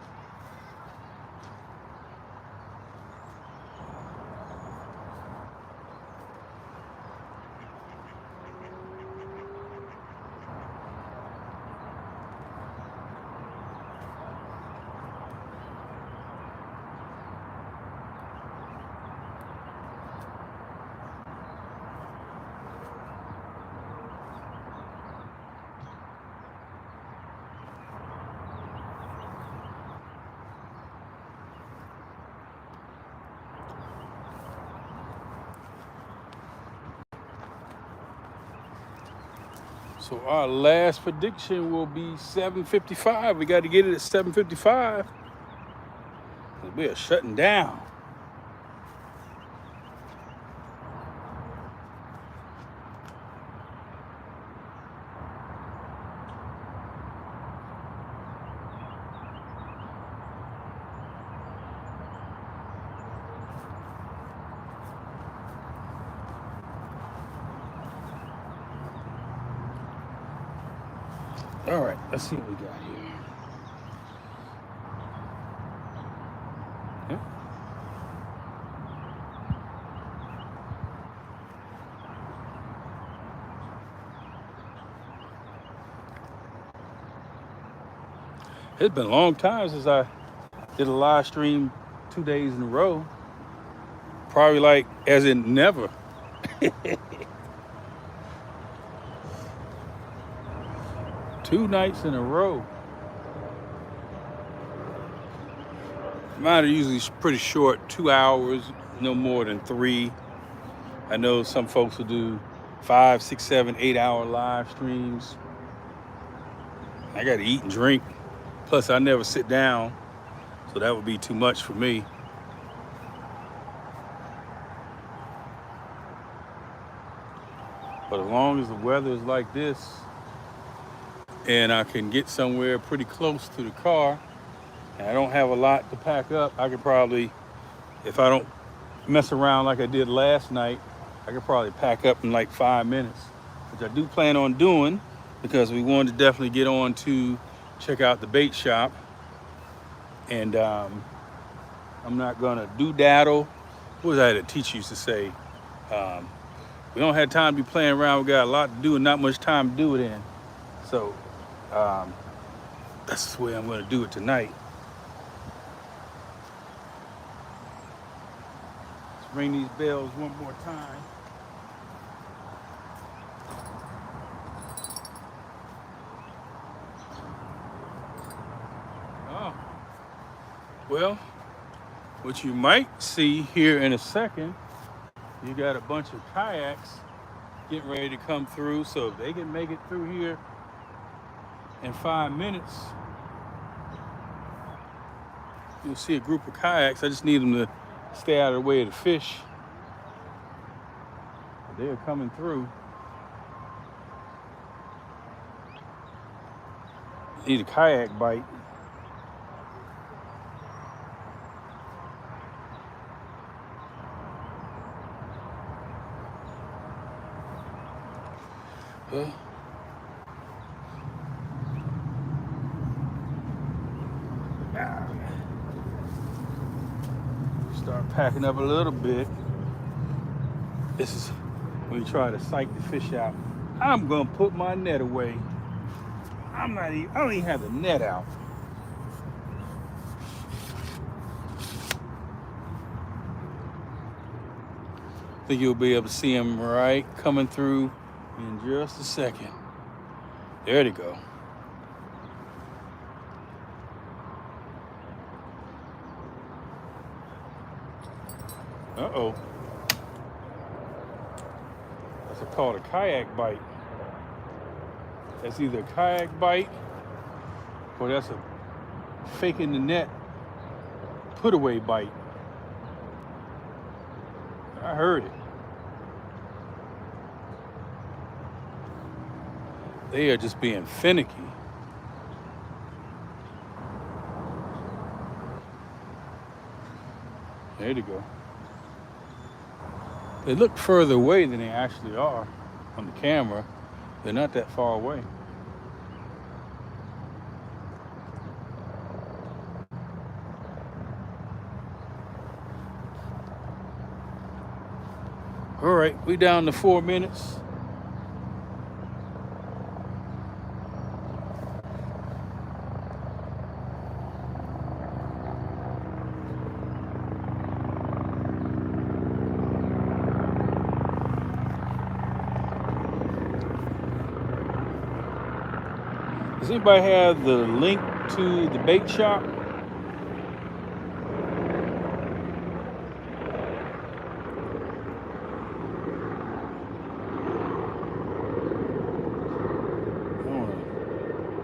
Speaker 1: So our last prediction will be 7:55. We got to get it at 7:55. We are shutting down. All right, let's see what we got here. Yeah. It's been a long time since I did a live stream 2 days in a row. Probably like, as in never. 2 nights in a row. Mine are usually pretty short, 2 hours, no more than 3. I know some folks will do 5, 6, 7, 8 hour live streams. I got to eat and drink. Plus, I never sit down, so that would be too much for me. But as long as the weather is like this and I can get somewhere pretty close to the car and I don't have a lot to pack up, I could probably, if I don't mess around like I did last night, I could probably pack up in like 5 minutes, which I do plan on doing because we wanted to definitely get on to check out the bait shop. And I'm not gonna do-daddle. What was that a teacher used to say? We don't have time to be playing around. We got a lot to do and not much time to do it in. So that's the way I'm gonna do it tonight. Let's ring these bells one more time. Oh, well, what you might see here in a second, you got a bunch of kayaks getting ready to come through, so if they can make it through here in 5 minutes, you'll see a group of kayaks. I just need them to stay out of the way of the fish. They're coming through. Need a kayak bite. Well, start packing up a little bit. This is when you try to psych the fish out. I'm gonna put my net away. I don't even have the net out. I think you'll be able to see them right coming through in just a second. There they go. Uh-oh. That's called a kayak bite. That's either a kayak bite or that's a faking the net put away bite. I heard it. They are just being finicky. There they go. They look further away than they actually are on the camera. They're not that far away. All right, we down to 4 minutes. Does anybody have the link to the bait shop?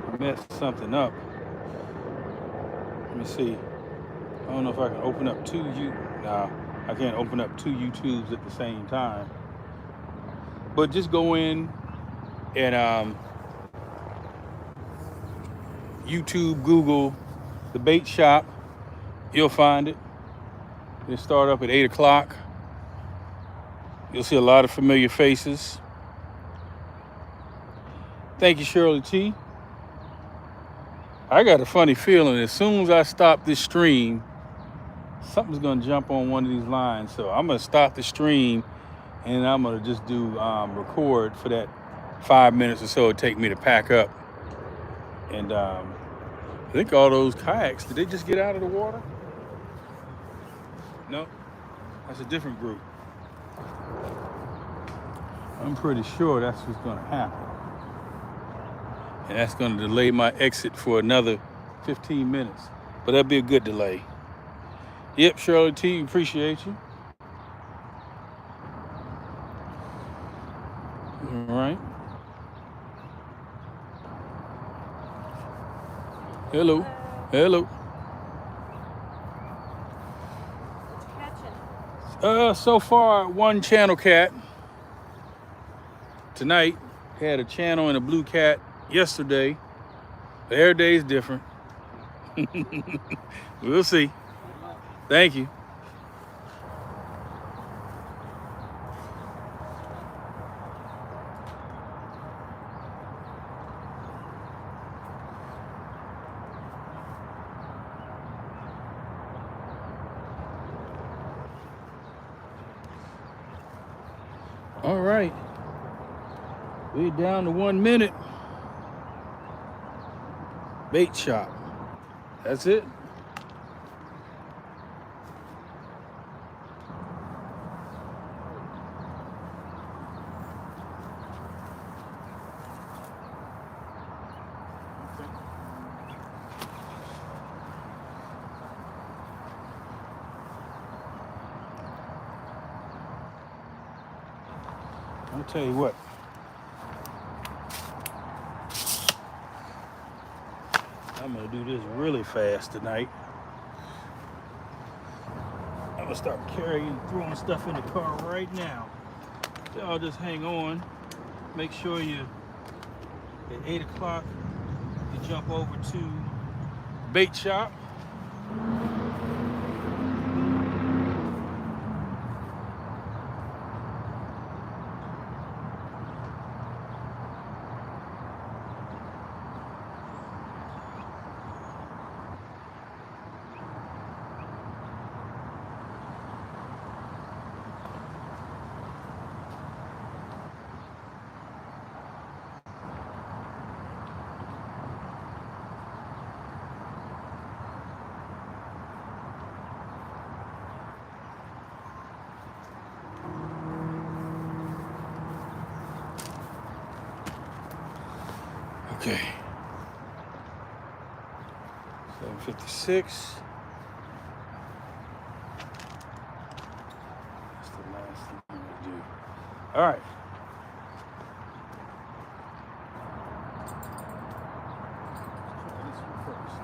Speaker 1: I messed something up. Let me see. I don't know if I can open up Nah, I can't open up 2 YouTubes at the same time. But just go in and YouTube, Google the bait shop. You'll find it. They start up at 8 o'clock. You'll see a lot of familiar faces. Thank you, Shirley T. I got a funny feeling as soon as I stop this stream, something's gonna jump on one of these lines. So I'm gonna stop the stream and I'm gonna just do record for that 5 minutes or so it take me to pack up. And I think all those kayaks, did they just get out of the water? No, that's a different group. I'm pretty sure that's what's gonna happen. And that's gonna delay my exit for another 15 minutes. But that'll be a good delay. Yep, Shirley T, appreciate you. All right. Hello. Hello. So far, one channel cat. Tonight, had a channel and a blue cat yesterday. But every day is different. We'll see. Thank you. All right. We're down to 1 minute. Bait shop. That's it. I'll tell you what. I'm gonna do this really fast tonight. I'm gonna start throwing stuff in the car right now. Y'all just hang on. Make sure you, at 8 o'clock, you jump over to Bait Shop. Okay. 7:56. That's the last thing I'm gonna do. All right. Try this one first.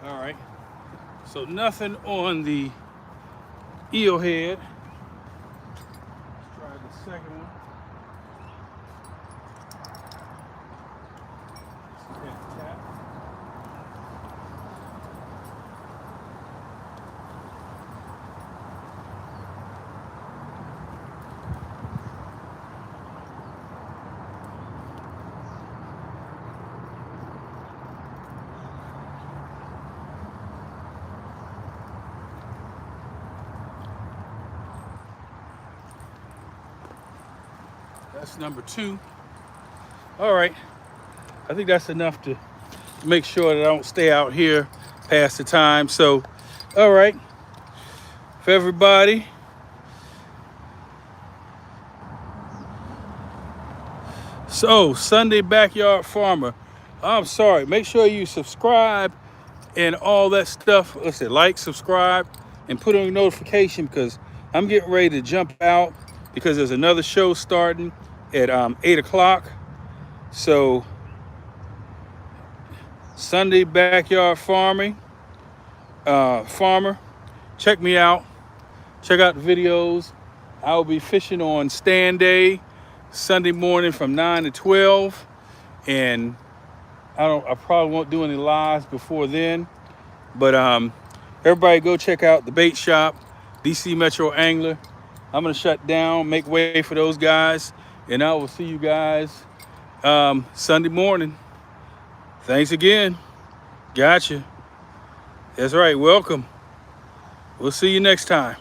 Speaker 1: All right, so nothing on the eel head. Let's try the second one. Tap. That's number 2. All right, I think that's enough to make sure that I don't stay out here past the time. So, all right, for everybody, so Sunday Backyard Farmer, I'm sorry, make sure you subscribe and all that stuff. Listen, like, subscribe, and put on your notification, because I'm getting ready to jump out because there's another show starting at 8 o'clock. So Sunday Backyard Farmer, check me out. Check out the videos. I will be fishing on stand day, Sunday morning from 9 to 12. And I probably won't do any lives before then. But everybody go check out the Bait Shop, DC Metro Angler. I'm gonna shut down, make way for those guys, and I will see you guys Sunday morning. Thanks again. Gotcha. That's right, welcome. We'll see you next time.